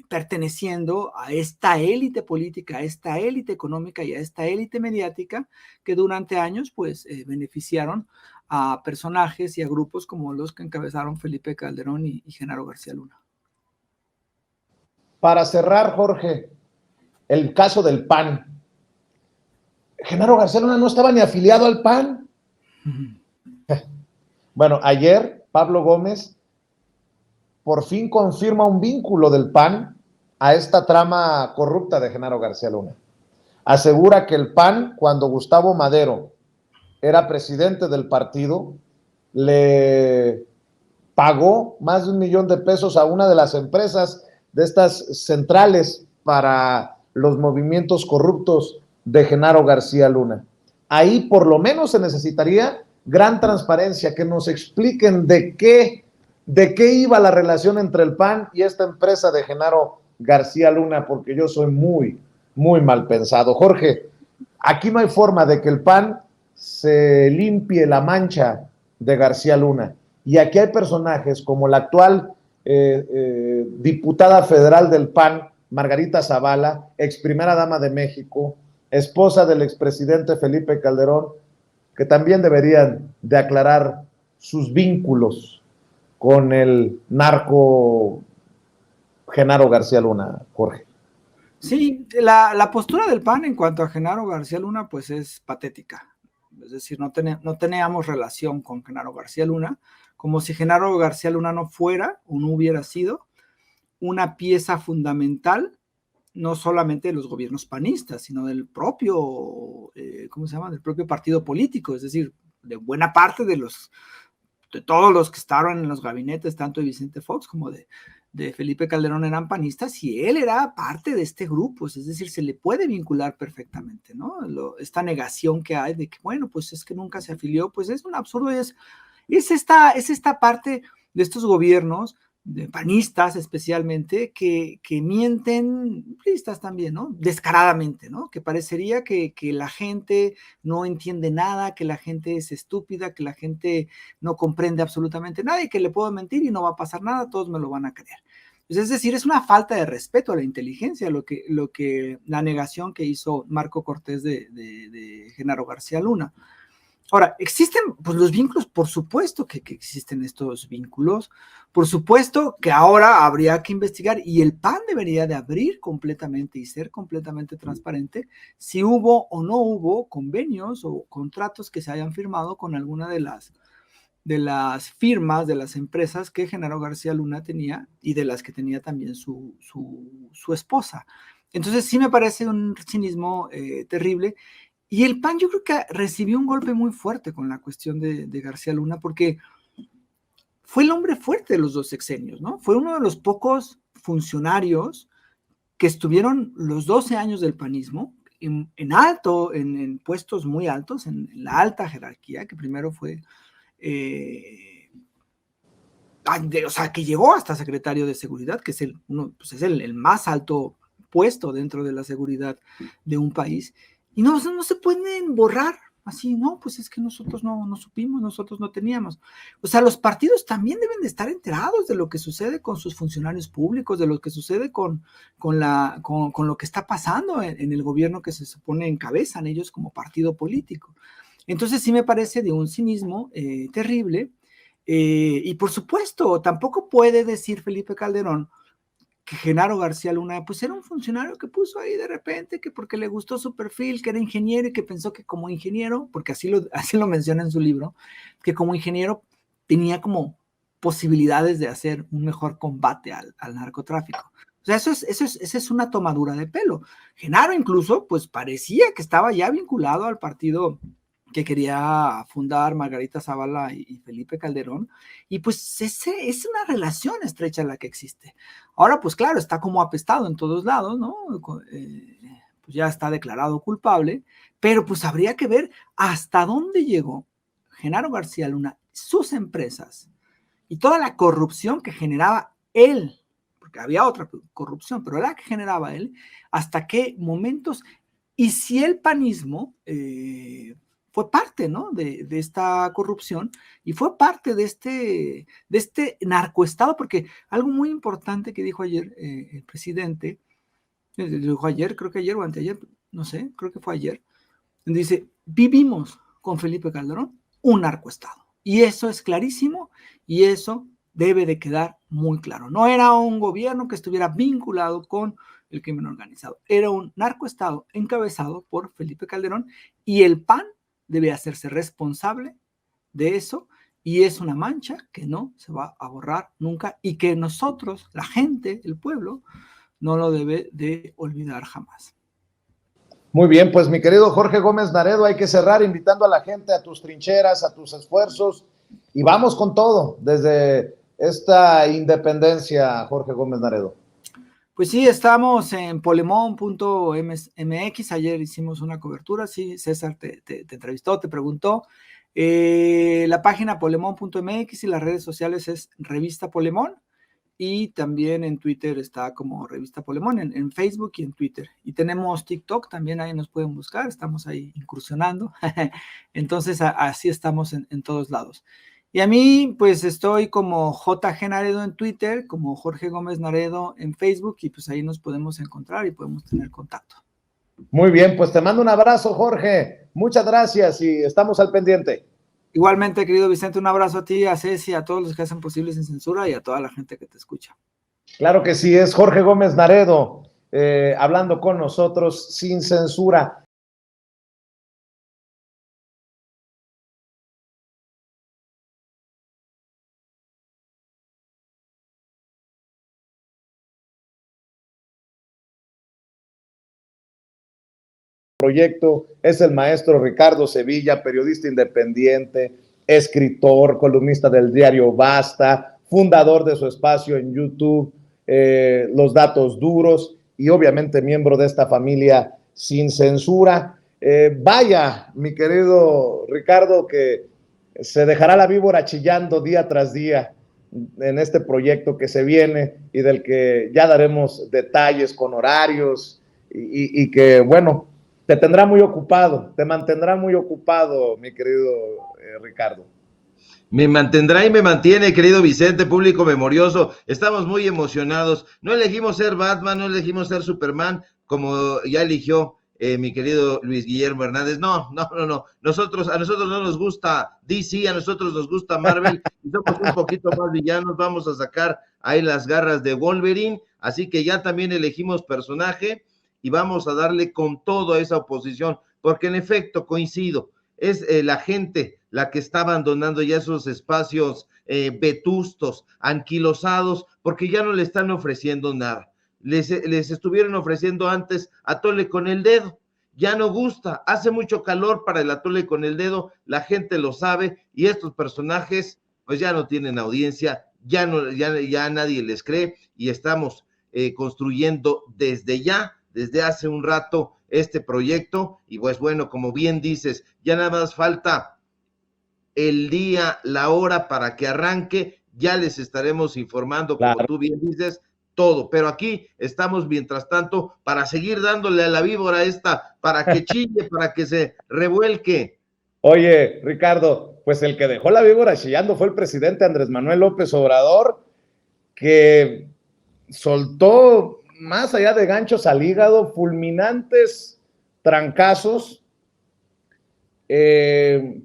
perteneciendo a esta élite política, a esta élite económica y a esta élite mediática que durante años pues beneficiaron a personajes y a grupos como los que encabezaron Felipe Calderón y Genaro García Luna. Para cerrar, Jorge, el caso del PAN. Genaro García Luna no estaba ni afiliado al PAN. Bueno, ayer Pablo Gómez por fin confirma un vínculo del PAN a esta trama corrupta de Genaro García Luna. Asegura que el PAN, cuando Gustavo Madero era presidente del partido, le pagó más de $1 millón a una de las empresas de estas centrales para los movimientos corruptos de Genaro García Luna. Ahí por lo menos se necesitaría gran transparencia, que nos expliquen de qué iba la relación entre el PAN y esta empresa de Genaro García Luna, porque yo soy muy, muy mal pensado. Jorge, aquí no hay forma de que el PAN se limpie la mancha de García Luna. Y aquí hay personajes como la actual diputada federal del PAN, Margarita Zavala, ex primera dama de México, esposa del expresidente Felipe Calderón, que también deberían de aclarar sus vínculos con el narco Genaro García Luna, Jorge. Sí, la postura del PAN en cuanto a Genaro García Luna pues es patética. Es decir, no teníamos relación con Genaro García Luna, como si Genaro García Luna no fuera o no hubiera sido una pieza fundamental, no solamente de los gobiernos panistas, sino del propio, del propio partido político, es decir, de buena parte de todos los que estaban en los gabinetes, tanto de Vicente Fox como de Felipe Calderón eran panistas y él era parte de este grupo, es decir, se le puede vincular perfectamente, ¿no? Esta negación que hay de que, bueno, pues es que nunca se afilió, pues es un absurdo, es esta parte de estos gobiernos, de panistas especialmente, que mienten, priistas también, ¿no? Descaradamente, ¿no? Que parecería que la gente no entiende nada, que la gente es estúpida, que la gente no comprende absolutamente nada y que le puedo mentir y no va a pasar nada, todos me lo van a creer. Pues es decir, es una falta de respeto a la inteligencia la negación que hizo Marco Cortés de Genaro García Luna. Ahora, ¿existen pues, los vínculos? Por supuesto que existen estos vínculos, por supuesto que ahora habría que investigar y el PAN debería de abrir completamente y ser completamente transparente si hubo o no hubo convenios o contratos que se hayan firmado con alguna de las firmas, de las empresas que Genaro García Luna tenía y de las que tenía también su esposa. Entonces sí me parece un cinismo terrible. Y el PAN yo creo que recibió un golpe muy fuerte con la cuestión de García Luna porque fue el hombre fuerte de los 2 sexenios, ¿no? Fue uno de los pocos funcionarios que estuvieron los 12 años del panismo en puestos muy altos, en la alta jerarquía, que primero fue, que llegó hasta secretario de Seguridad, que es el más alto puesto dentro de la seguridad de un país. Y no se pueden borrar así, no, pues es que nosotros no supimos, nosotros no teníamos. O sea, los partidos también deben de estar enterados de lo que sucede con sus funcionarios públicos, de lo que sucede con lo que está pasando en el gobierno que se supone encabezan ellos como partido político. Entonces sí me parece de un cinismo terrible. Y por supuesto, tampoco puede decir Felipe Calderón que Genaro García Luna, pues era un funcionario que puso ahí de repente, que porque le gustó su perfil, que era ingeniero y que pensó que como ingeniero, porque así lo menciona en su libro, que como ingeniero tenía como posibilidades de hacer un mejor combate al narcotráfico. O sea, esa es una tomadura de pelo. Genaro incluso, pues parecía que estaba ya vinculado al partido que quería fundar Margarita Zavala y Felipe Calderón, y pues es una relación estrecha la que existe. Ahora, pues claro, está como apestado en todos lados, ¿no? Pues ya está declarado culpable, pero pues habría que ver hasta dónde llegó Genaro García Luna, sus empresas, y toda la corrupción que generaba él, porque había otra corrupción, pero la que generaba él, hasta qué momentos, y si el panismo fue parte, ¿no? de esta corrupción, y fue parte de este narcoestado, porque algo muy importante que dijo ayer el presidente, dijo ayer, creo que ayer o anteayer, no sé, creo que fue ayer, dice, vivimos con Felipe Calderón un narcoestado, y eso es clarísimo, y eso debe de quedar muy claro. No era un gobierno que estuviera vinculado con el crimen organizado, era un narcoestado encabezado por Felipe Calderón, y el PAN debe hacerse responsable de eso, y es una mancha que no se va a borrar nunca, y que nosotros, la gente, el pueblo, no lo debe de olvidar jamás. Muy bien, pues mi querido Jorge Gómez Naredo, hay que cerrar invitando a la gente a tus trincheras, a tus esfuerzos, y vamos con todo desde esta independencia, Jorge Gómez Naredo. Pues sí, estamos en polemon.mx, ayer hicimos una cobertura, sí, César te entrevistó, te preguntó, la página polemon.mx y las redes sociales es Revista Polemón, y también en Twitter está como Revista Polemón, en Facebook y en Twitter. Y tenemos TikTok, también ahí nos pueden buscar, estamos ahí incursionando. Entonces, así estamos en todos lados. Y a mí, pues estoy como JG Naredo en Twitter, como Jorge Gómez Naredo en Facebook, y pues ahí nos podemos encontrar y podemos tener contacto. Muy bien, pues te mando un abrazo, Jorge. Muchas gracias y estamos al pendiente. Igualmente, querido Vicente, un abrazo a ti, a Ceci, a todos los que hacen posible Sin Censura y a toda la gente que te escucha. Claro que sí, es Jorge Gómez Naredo, hablando con nosotros sin censura. Proyecto es el maestro Ricardo Sevilla, periodista independiente, escritor, columnista del diario Basta, fundador de su espacio en YouTube, Los Datos Duros, y obviamente miembro de esta familia Sin Censura. Vaya, mi querido Ricardo, que se dejará la víbora chillando día tras día en este proyecto que se viene y del que ya daremos detalles con horarios y que, bueno, te tendrá muy ocupado, te mantendrá muy ocupado, mi querido Ricardo. Me mantendrá y me mantiene, querido Vicente, público memorioso. Estamos muy emocionados. No elegimos ser Batman, no elegimos ser Superman, como ya eligió mi querido Luis Guillermo Hernández. No. A nosotros no nos gusta DC, a nosotros nos gusta Marvel, y somos un poquito más villanos. Vamos a sacar ahí las garras de Wolverine, así que ya también elegimos personaje y vamos a darle con todo a esa oposición, porque en efecto coincido, es la gente la que está abandonando ya esos espacios vetustos, anquilosados, porque ya no le están ofreciendo nada. Les estuvieron ofreciendo antes atole con el dedo, ya no gusta, hace mucho calor para el atole con el dedo, la gente lo sabe, y estos personajes pues ya no tienen audiencia, ya nadie les cree, y estamos construyendo desde hace un rato este proyecto, y pues bueno, como bien dices, ya nada más falta el día, la hora para que arranque, ya les estaremos informando, como tú bien dices, todo, pero aquí estamos mientras tanto para seguir dándole a la víbora esta, para que chille, para que se revuelque. Oye, Ricardo, pues el que dejó la víbora chillando fue el presidente Andrés Manuel López Obrador, que soltó, más allá de ganchos al hígado, fulminantes trancazos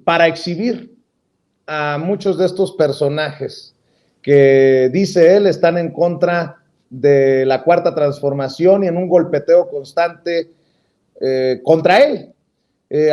para exhibir a muchos de estos personajes que, dice él, están en contra de la Cuarta Transformación y en un golpeteo constante contra él.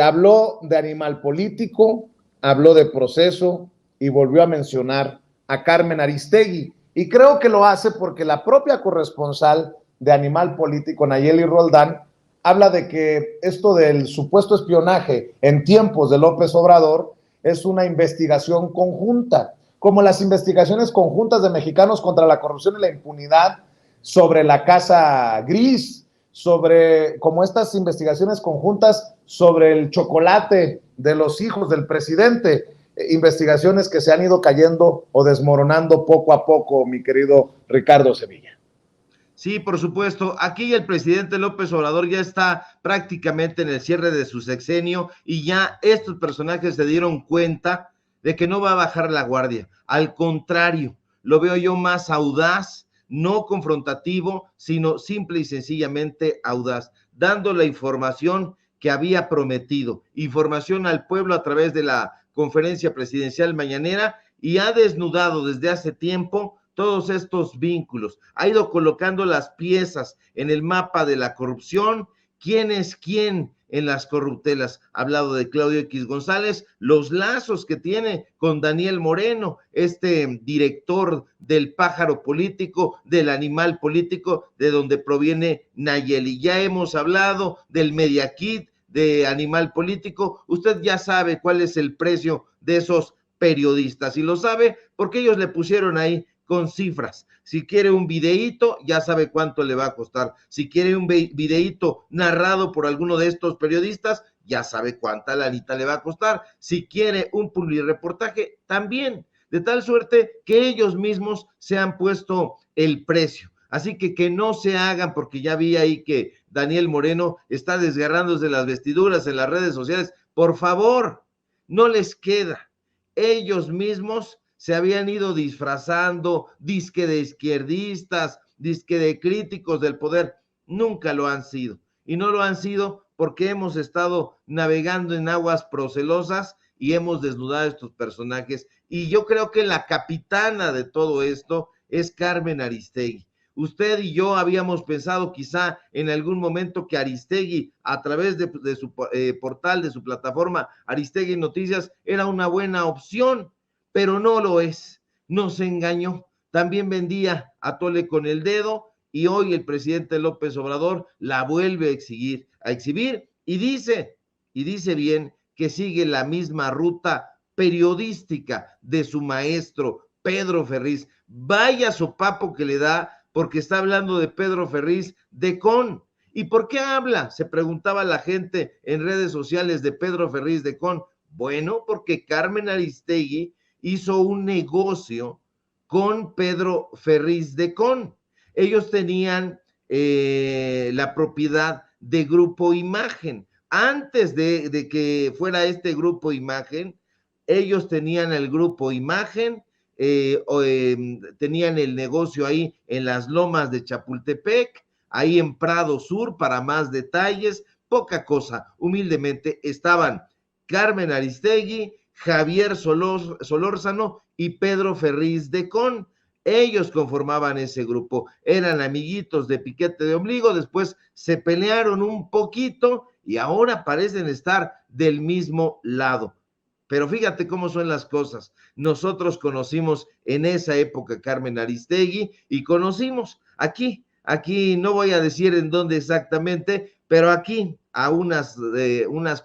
Habló de animal político, habló de proceso y volvió a mencionar a Carmen Aristegui. Y creo que lo hace porque la propia corresponsal de Animal Político, Nayeli Roldán, habla de que esto del supuesto espionaje en tiempos de López Obrador es una investigación conjunta, como las investigaciones conjuntas de mexicanos contra la corrupción y la impunidad sobre la Casa Gris, sobre como estas investigaciones conjuntas sobre el chocolate de los hijos del presidente, investigaciones que se han ido cayendo o desmoronando poco a poco, mi querido Ricardo Sevilla. Sí, por supuesto. Aquí el presidente López Obrador ya está prácticamente en el cierre de su sexenio y ya estos personajes se dieron cuenta de que no va a bajar la guardia. Al contrario, lo veo yo más audaz, no confrontativo, sino simple y sencillamente audaz, dando la información que había prometido, información al pueblo a través de la conferencia presidencial mañanera, y ha desnudado desde hace tiempo todos estos vínculos, ha ido colocando las piezas en el mapa de la corrupción, quién es quién en las corruptelas. Ha hablado de Claudio X González, los lazos que tiene con Daniel Moreno, este director del pájaro político, del animal político, de donde proviene Nayeli. Ya hemos hablado del Media Kit, de animal político. Usted ya sabe cuál es el precio de esos periodistas, y lo sabe porque ellos le pusieron ahí con cifras. Si quiere un videíto, ya sabe cuánto le va a costar. Si quiere un videíto narrado por alguno de estos periodistas, ya sabe cuánta lanita le va a costar. Si quiere un publireportaje, también, de tal suerte que ellos mismos se han puesto el precio. Así que no se hagan, porque ya vi ahí que Daniel Moreno está desgarrándose las vestiduras en las redes sociales. Por favor, no les queda. Ellos mismos se habían ido disfrazando, disque de izquierdistas, disque de críticos del poder. Nunca lo han sido. Y no lo han sido porque hemos estado navegando en aguas procelosas y hemos desnudado a estos personajes. Y yo creo que la capitana de todo esto es Carmen Aristegui. Usted y yo habíamos pensado quizá en algún momento que Aristegui, a través de su portal, de su plataforma Aristegui Noticias, era una buena opción, pero no lo es. Nos engañó. También vendía a tole con el dedo, y hoy el presidente López Obrador la vuelve a exhibir y dice bien que sigue la misma ruta periodística de su maestro Pedro Ferriz. Vaya sopapo que le da, porque está hablando de Pedro Ferriz de Con. ¿Y por qué habla? Se preguntaba la gente en redes sociales de Pedro Ferriz de Con. Bueno, porque Carmen Aristegui hizo un negocio con Pedro Ferriz de Con. Ellos tenían la propiedad de Grupo Imagen. Antes de que fuera este Grupo Imagen, ellos tenían el Grupo Imagen, tenían el negocio ahí en las lomas de Chapultepec, ahí en Prado Sur. Para más detalles, poca cosa, humildemente estaban Carmen Aristegui, Javier Solórzano y Pedro Ferriz de Con. Ellos conformaban ese grupo, eran amiguitos de piquete de ombligo, después se pelearon un poquito y ahora parecen estar del mismo lado. Pero fíjate cómo son las cosas. Nosotros conocimos en esa época a Carmen Aristegui y conocimos aquí no voy a decir en dónde exactamente, pero aquí a unas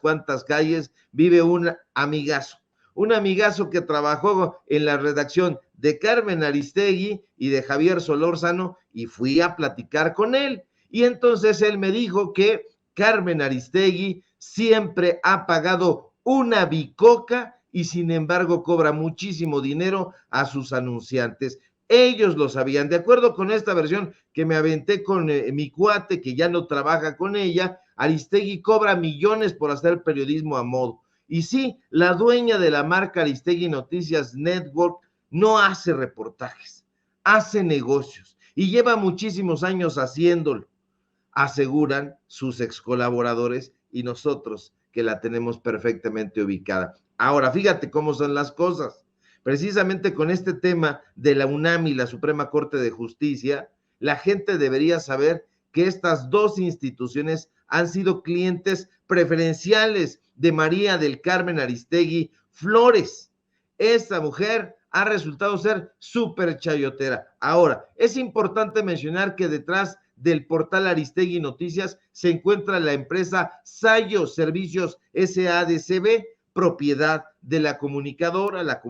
cuantas calles vive un amigazo que trabajó en la redacción de Carmen Aristegui y de Javier Solórzano, y fui a platicar con él. Y entonces él me dijo que Carmen Aristegui siempre ha pagado una bicoca y sin embargo cobra muchísimo dinero a sus anunciantes. Ellos lo sabían. De acuerdo con esta versión que me aventé con mi cuate, que ya no trabaja con ella, Aristegui cobra millones por hacer periodismo a modo. Y sí, la dueña de la marca Aristegui Noticias Network no hace reportajes, hace negocios y lleva muchísimos años haciéndolo, aseguran sus ex colaboradores y nosotros que la tenemos perfectamente ubicada. Ahora, fíjate cómo son las cosas. Precisamente con este tema de la UNAM y la Suprema Corte de Justicia, la gente debería saber que estas dos instituciones han sido clientes preferenciales de María del Carmen Aristegui Flores. Esta mujer ha resultado ser súper chayotera. Ahora, es importante mencionar que detrás del portal Aristegui Noticias se encuentra la empresa Sayo Servicios SADCB, propiedad de la comunicadora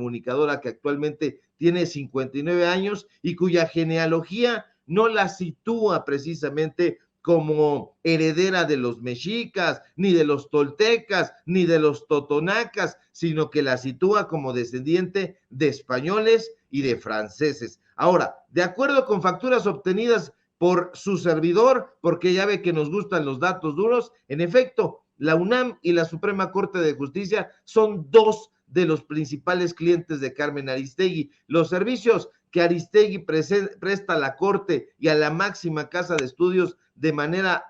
que actualmente tiene 59 años y cuya genealogía no la sitúa precisamente como heredera de los mexicas, ni de los toltecas, ni de los totonacas, sino que la sitúa como descendiente de españoles y de franceses. Ahora, de acuerdo con facturas obtenidas por su servidor, porque ya ve que nos gustan los datos duros, en efecto, la UNAM y la Suprema Corte de Justicia son dos de los principales clientes de Carmen Aristegui. Los servicios que Aristegui presta a la Corte y a la máxima casa de estudios de manera,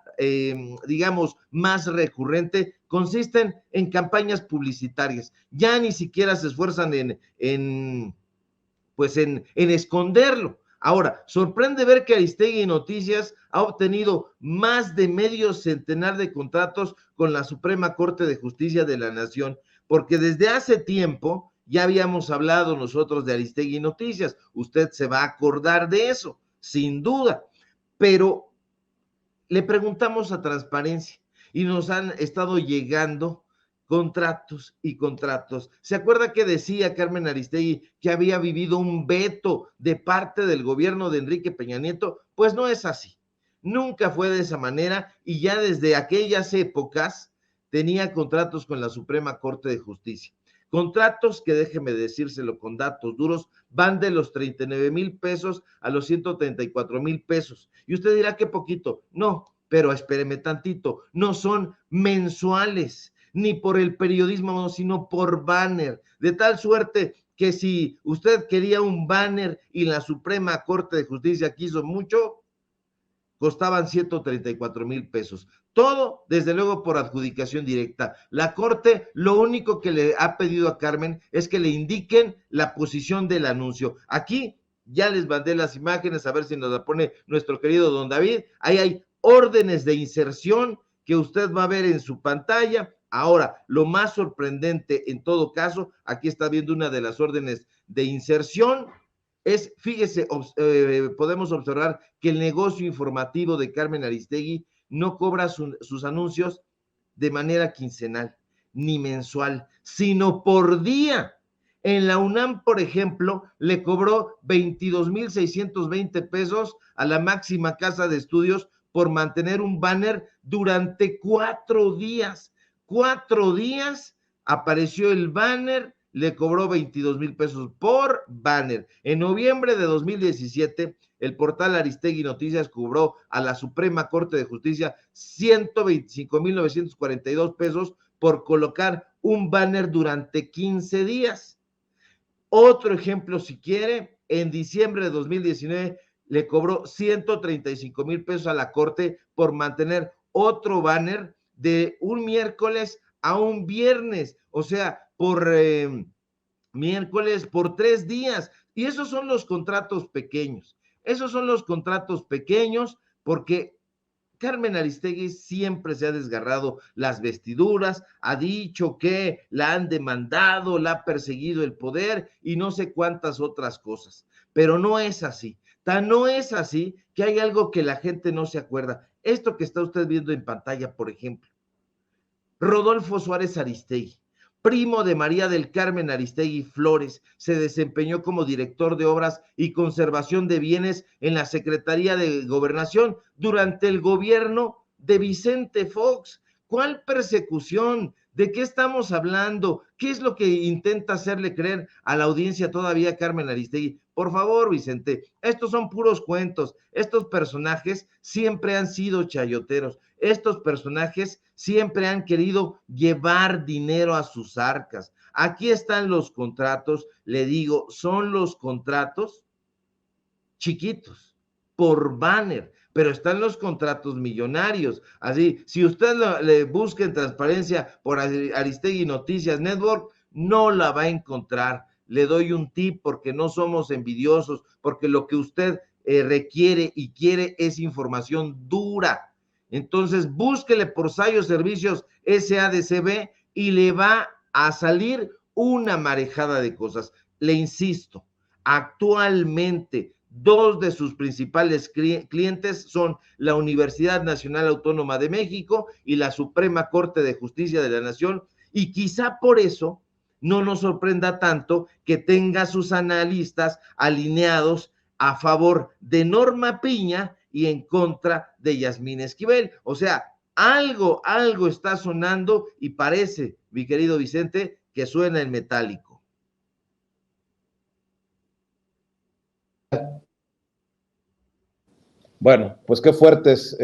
digamos, más recurrente, consisten en campañas publicitarias. Ya ni siquiera se esfuerzan en esconderlo. Ahora, sorprende ver que Aristegui Noticias ha obtenido más de medio centenar de contratos con la Suprema Corte de Justicia de la Nación, porque desde hace tiempo ya habíamos hablado nosotros de Aristegui Noticias. Usted se va a acordar de eso, sin duda, pero le preguntamos a Transparencia y nos han estado llegando contratos y contratos. ¿Se acuerda que decía Carmen Aristegui que había vivido un veto de parte del gobierno de Enrique Peña Nieto? Pues no es así. Nunca fue de esa manera y ya desde aquellas épocas tenía contratos con la Suprema Corte de Justicia. Contratos que, déjeme decírselo con datos duros, van de los 39,000 pesos a los 134,000 pesos. Y usted dirá que poquito. No, pero espéreme tantito. No son mensuales, ni por el periodismo, sino por banner. De tal suerte que si usted quería un banner y la Suprema Corte de Justicia quiso mucho, costaban 134,000 pesos. Todo, desde luego, por adjudicación directa. La Corte lo único que le ha pedido a Carmen es que le indiquen la posición del anuncio. Aquí ya les mandé las imágenes, a ver si nos la pone nuestro querido don David. Ahí hay órdenes de inserción que usted va a ver en su pantalla. Ahora, lo más sorprendente en todo caso, aquí está viendo una de las órdenes de inserción, es, fíjese, podemos observar que el negocio informativo de Carmen Aristegui no cobra sus anuncios de manera quincenal ni mensual, sino por día. En la UNAM, por ejemplo, le cobró 22,620 pesos a la máxima casa de estudios por mantener un banner durante 4 días. 4 días apareció el banner, le cobró 22,000 pesos por banner. En noviembre de 2017, el portal Aristegui Noticias cobró a la Suprema Corte de Justicia 125,942 pesos por colocar un banner durante 15 días. Otro ejemplo, si quiere, en diciembre de 2019 le cobró 135,000 pesos a la Corte por mantener otro banner de un miércoles a un viernes, o sea, por miércoles, por 3 días. Y esos son los contratos pequeños. Esos son los contratos pequeños porque Carmen Aristegui siempre se ha desgarrado las vestiduras, ha dicho que la han demandado, la ha perseguido el poder y no sé cuántas otras cosas. Pero no es así. Tan no es así que hay algo que la gente no se acuerda. Esto que está usted viendo en pantalla, por ejemplo. Rodolfo Suárez Aristegui, primo de María del Carmen Aristegui Flores, se desempeñó como director de obras y conservación de bienes en la Secretaría de Gobernación durante el gobierno de Vicente Fox. ¿Cuál persecución? ¿De qué estamos hablando? ¿Qué es lo que intenta hacerle creer a la audiencia todavía Carmen Aristegui? Por favor, Vicente, estos son puros cuentos. Estos personajes siempre han sido chayoteros. Estos personajes siempre han querido llevar dinero a sus arcas. Aquí están los contratos, le digo, son los contratos chiquitos, por banner, pero están los contratos millonarios. Así, si usted le busca en Transparencia por Aristegui Noticias Network, no la va a encontrar. Le doy un tip porque no somos envidiosos, porque lo que usted requiere y quiere es información dura. Entonces, búsquele por Sayo Servicios SADCB y le va a salir una marejada de cosas. Le insisto, actualmente Dos de sus principales clientes son la Universidad Nacional Autónoma de México y la Suprema Corte de Justicia de la Nación, y quizá por eso no nos sorprenda tanto que tenga sus analistas alineados a favor de Norma Piña y en contra de Yasmín Esquivel. O sea, algo está sonando y parece, mi querido Vicente, que suena en metálico. Bueno, pues qué fuertes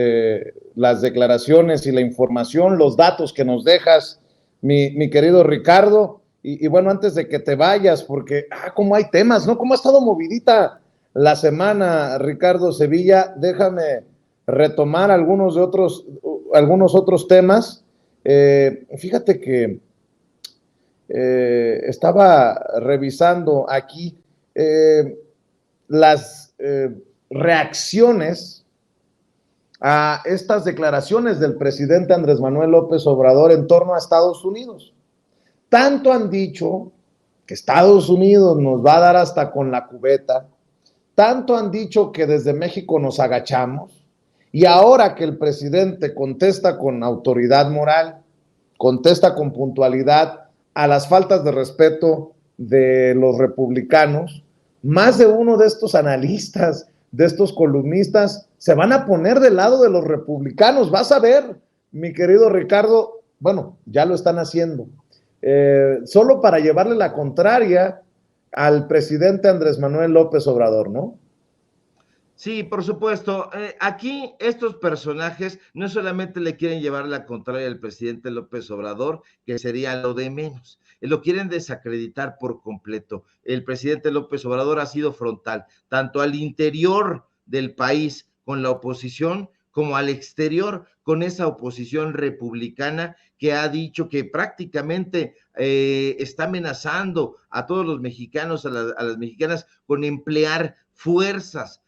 las declaraciones y la información, los datos que nos dejas, mi querido Ricardo. Y bueno, antes de que te vayas, porque cómo hay temas, ¿no? ¿Cómo ha estado movidita la semana, Ricardo Sevilla? Déjame retomar algunos otros temas. Fíjate que estaba revisando aquí las reacciones a estas declaraciones del presidente Andrés Manuel López Obrador en torno a Estados Unidos. Tanto han dicho que Estados Unidos nos va a dar hasta con la cubeta, tanto han dicho que desde México nos agachamos, y ahora que el presidente contesta con autoridad moral, contesta con puntualidad a las faltas de respeto de los republicanos, más de uno de estos analistas, de estos columnistas, se van a poner del lado de los republicanos. Vas a ver, mi querido Ricardo, bueno, ya lo están haciendo, solo para llevarle la contraria al presidente Andrés Manuel López Obrador, ¿no? Sí, por supuesto. Aquí estos personajes no solamente le quieren llevar la contraria al presidente López Obrador, que sería lo de menos, lo quieren desacreditar por completo. El presidente López Obrador ha sido frontal, tanto al interior del país con la oposición, como al exterior con esa oposición republicana que ha dicho que prácticamente está amenazando a todos los mexicanos, a las mexicanas, con emplear fuerzas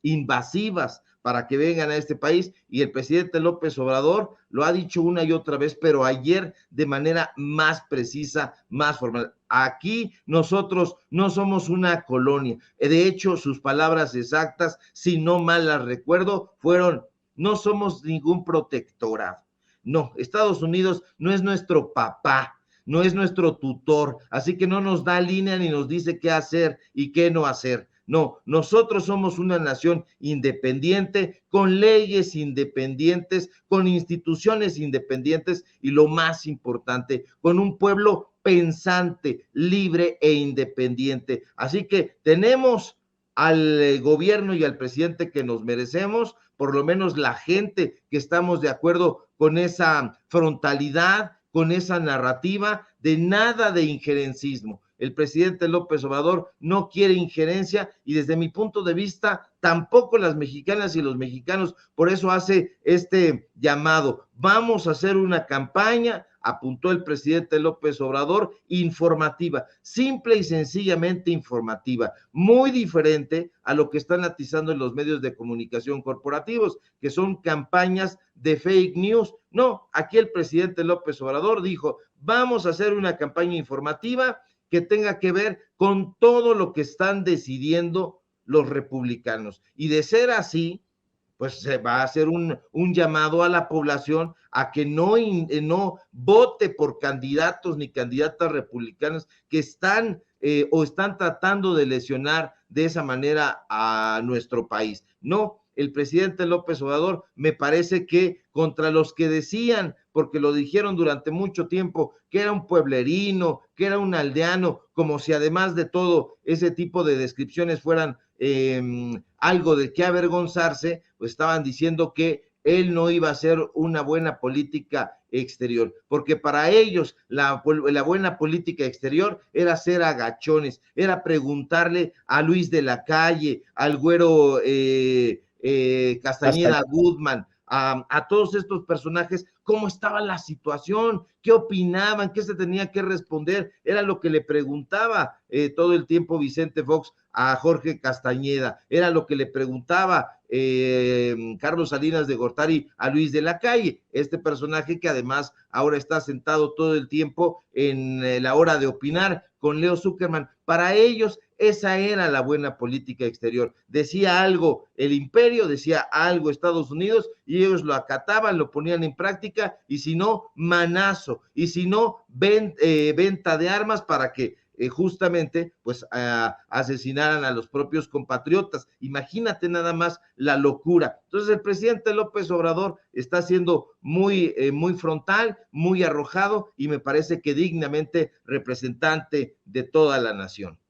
invasivas para que vengan a este país, y el presidente López Obrador lo ha dicho una y otra vez, pero ayer de manera más precisa, más formal. Aquí nosotros no somos una colonia. De hecho, sus palabras exactas, si no mal las recuerdo, fueron: no somos ningún protectorado. No, Estados Unidos no es nuestro papá, no es nuestro tutor, así que no nos da línea ni nos dice qué hacer y qué no hacer. No, nosotros somos una nación independiente, con leyes independientes, con instituciones independientes y, lo más importante, con un pueblo pensante, libre e independiente. Así que tenemos al gobierno y al presidente que nos merecemos, por lo menos la gente que estamos de acuerdo con esa frontalidad, con esa narrativa de nada de injerencismo. El presidente López Obrador no quiere injerencia y, desde mi punto de vista, tampoco las mexicanas y los mexicanos. Por eso hace este llamado: vamos a hacer una campaña, apuntó el presidente López Obrador, informativa, simple y sencillamente informativa, muy diferente a lo que están atizando en los medios de comunicación corporativos, que son campañas de fake news. No, aquí el presidente López Obrador dijo: vamos a hacer una campaña informativa que tenga que ver con todo lo que están decidiendo los republicanos. Y de ser así, pues se va a hacer un llamado a la población a que no vote por candidatos ni candidatas republicanas que están o están tratando de lesionar de esa manera a nuestro país. No, el presidente López Obrador, me parece que contra los que decían, porque lo dijeron durante mucho tiempo, que era un pueblerino, que era un aldeano, como si además de todo ese tipo de descripciones fueran algo de qué avergonzarse, pues estaban diciendo que él no iba a hacer una buena política exterior, porque para ellos la buena política exterior era ser agachones, era preguntarle a Luis de la Calle, al güero Castañeda Goodman, a todos estos personajes, cómo estaba la situación, qué opinaban, qué se tenía que responder. Era lo que le preguntaba todo el tiempo Vicente Fox a Jorge Castañeda, era lo que le preguntaba Carlos Salinas de Gortari a Luis de la Calle, este personaje que además ahora está sentado todo el tiempo en la hora de opinar con Leo Zuckerman. Para ellos esa era la buena política exterior. Decía algo el imperio, decía algo Estados Unidos y ellos lo acataban, lo ponían en práctica, y si no, manazo, y si no, venta de armas para que justamente pues asesinaran a los propios compatriotas. Imagínate nada más la locura. Entonces el presidente López Obrador está siendo muy frontal, muy arrojado, y me parece que dignamente representante de toda la nación.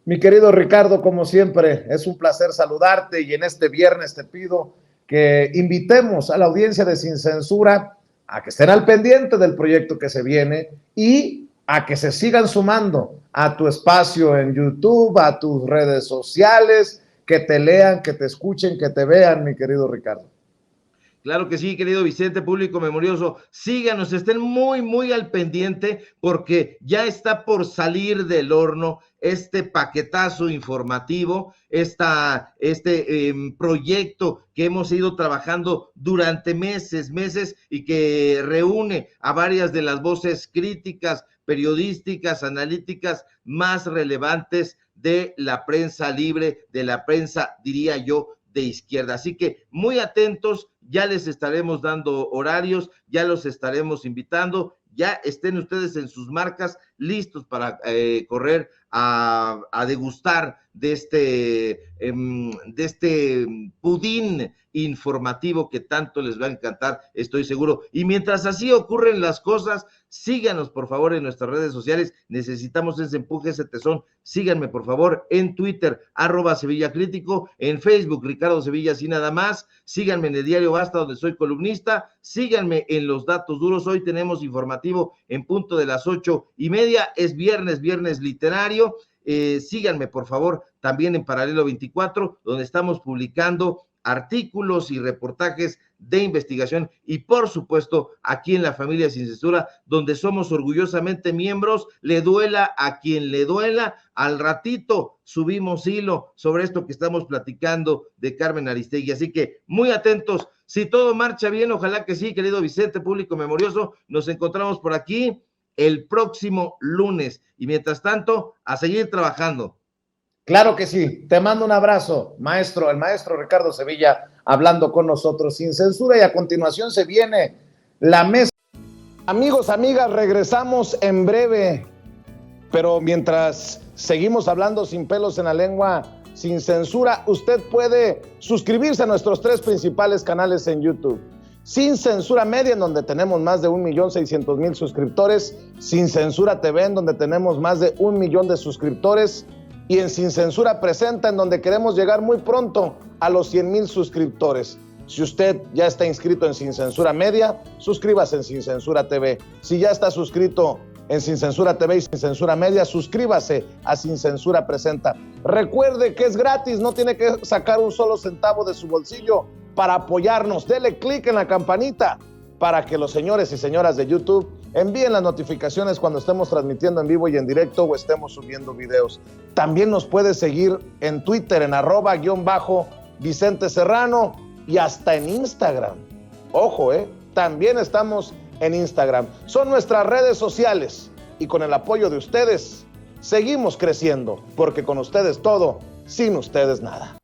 Mi querido Ricardo, como siempre, es un placer saludarte, y en este viernes te pido que invitemos a la audiencia de Sin Censura a que estén al pendiente del proyecto que se viene y a que se sigan sumando a tu espacio en YouTube, a tus redes sociales, que te lean, que te escuchen, que te vean, mi querido Ricardo. Claro que sí, querido Vicente, público memorioso, síganos, estén muy al pendiente, porque ya está por salir del horno este paquetazo informativo, este proyecto que hemos ido trabajando durante meses, y que reúne a varias de las voces críticas, periodísticas, analíticas más relevantes de la prensa libre, de la prensa, diría yo, de izquierda. Así que muy atentos, ya les estaremos dando horarios, ya los estaremos invitando, ya estén ustedes en sus marcas listos para correr a degustar de este pudín informativo que tanto les va a encantar, estoy seguro. Y mientras así ocurren las cosas, síganos por favor en nuestras redes sociales, necesitamos ese empuje, ese tesón. Síganme por favor en Twitter, @SevillaCrítico, en Facebook, Ricardo Sevilla, así nada más. Síganme en el diario Basta, donde soy columnista. Síganme en Los Datos Duros, hoy tenemos informativo en punto de las 8:30, es viernes literario. Síganme por favor también en Paralelo 24, donde estamos publicando artículos y reportajes de investigación, y por supuesto aquí en La Familia Sin Censura, donde somos orgullosamente miembros, le duela a quien le duela. Al ratito subimos hilo sobre esto que estamos platicando de Carmen Aristegui, así que muy atentos. Si todo marcha bien, ojalá que sí, querido Vicente, público memorioso, nos encontramos por aquí el próximo lunes, y mientras tanto, a seguir trabajando. Claro que sí, te mando un abrazo, maestro, el maestro Ricardo Sevilla, hablando con nosotros Sin Censura, y a continuación se viene la mesa. Amigos, amigas, regresamos en breve, pero mientras seguimos hablando sin pelos en la lengua, Sin Censura, usted puede suscribirse a nuestros 3 principales canales en YouTube. Sin Censura Media, en donde tenemos más de 1,600,000 suscriptores, Sin Censura TV, en donde tenemos más de 1 millón de suscriptores, y en Sin Censura Presenta, en donde queremos llegar muy pronto a los 100,000 suscriptores. Si usted ya está inscrito en Sin Censura Media, suscríbase en Sin Censura TV. Si ya está suscrito en Sin Censura TV y Sin Censura Media, suscríbase a Sin Censura Presenta. Recuerde que es gratis, no tiene que sacar un solo centavo de su bolsillo para apoyarnos. Dele clic en la campanita para que los señores y señoras de YouTube envíen las notificaciones cuando estemos transmitiendo en vivo y en directo o estemos subiendo videos. También nos puede seguir en Twitter en @Vicente Serrano y hasta en Instagram. Ojo, también estamos en Instagram. Son nuestras redes sociales, y con el apoyo de ustedes seguimos creciendo, porque con ustedes todo, sin ustedes nada.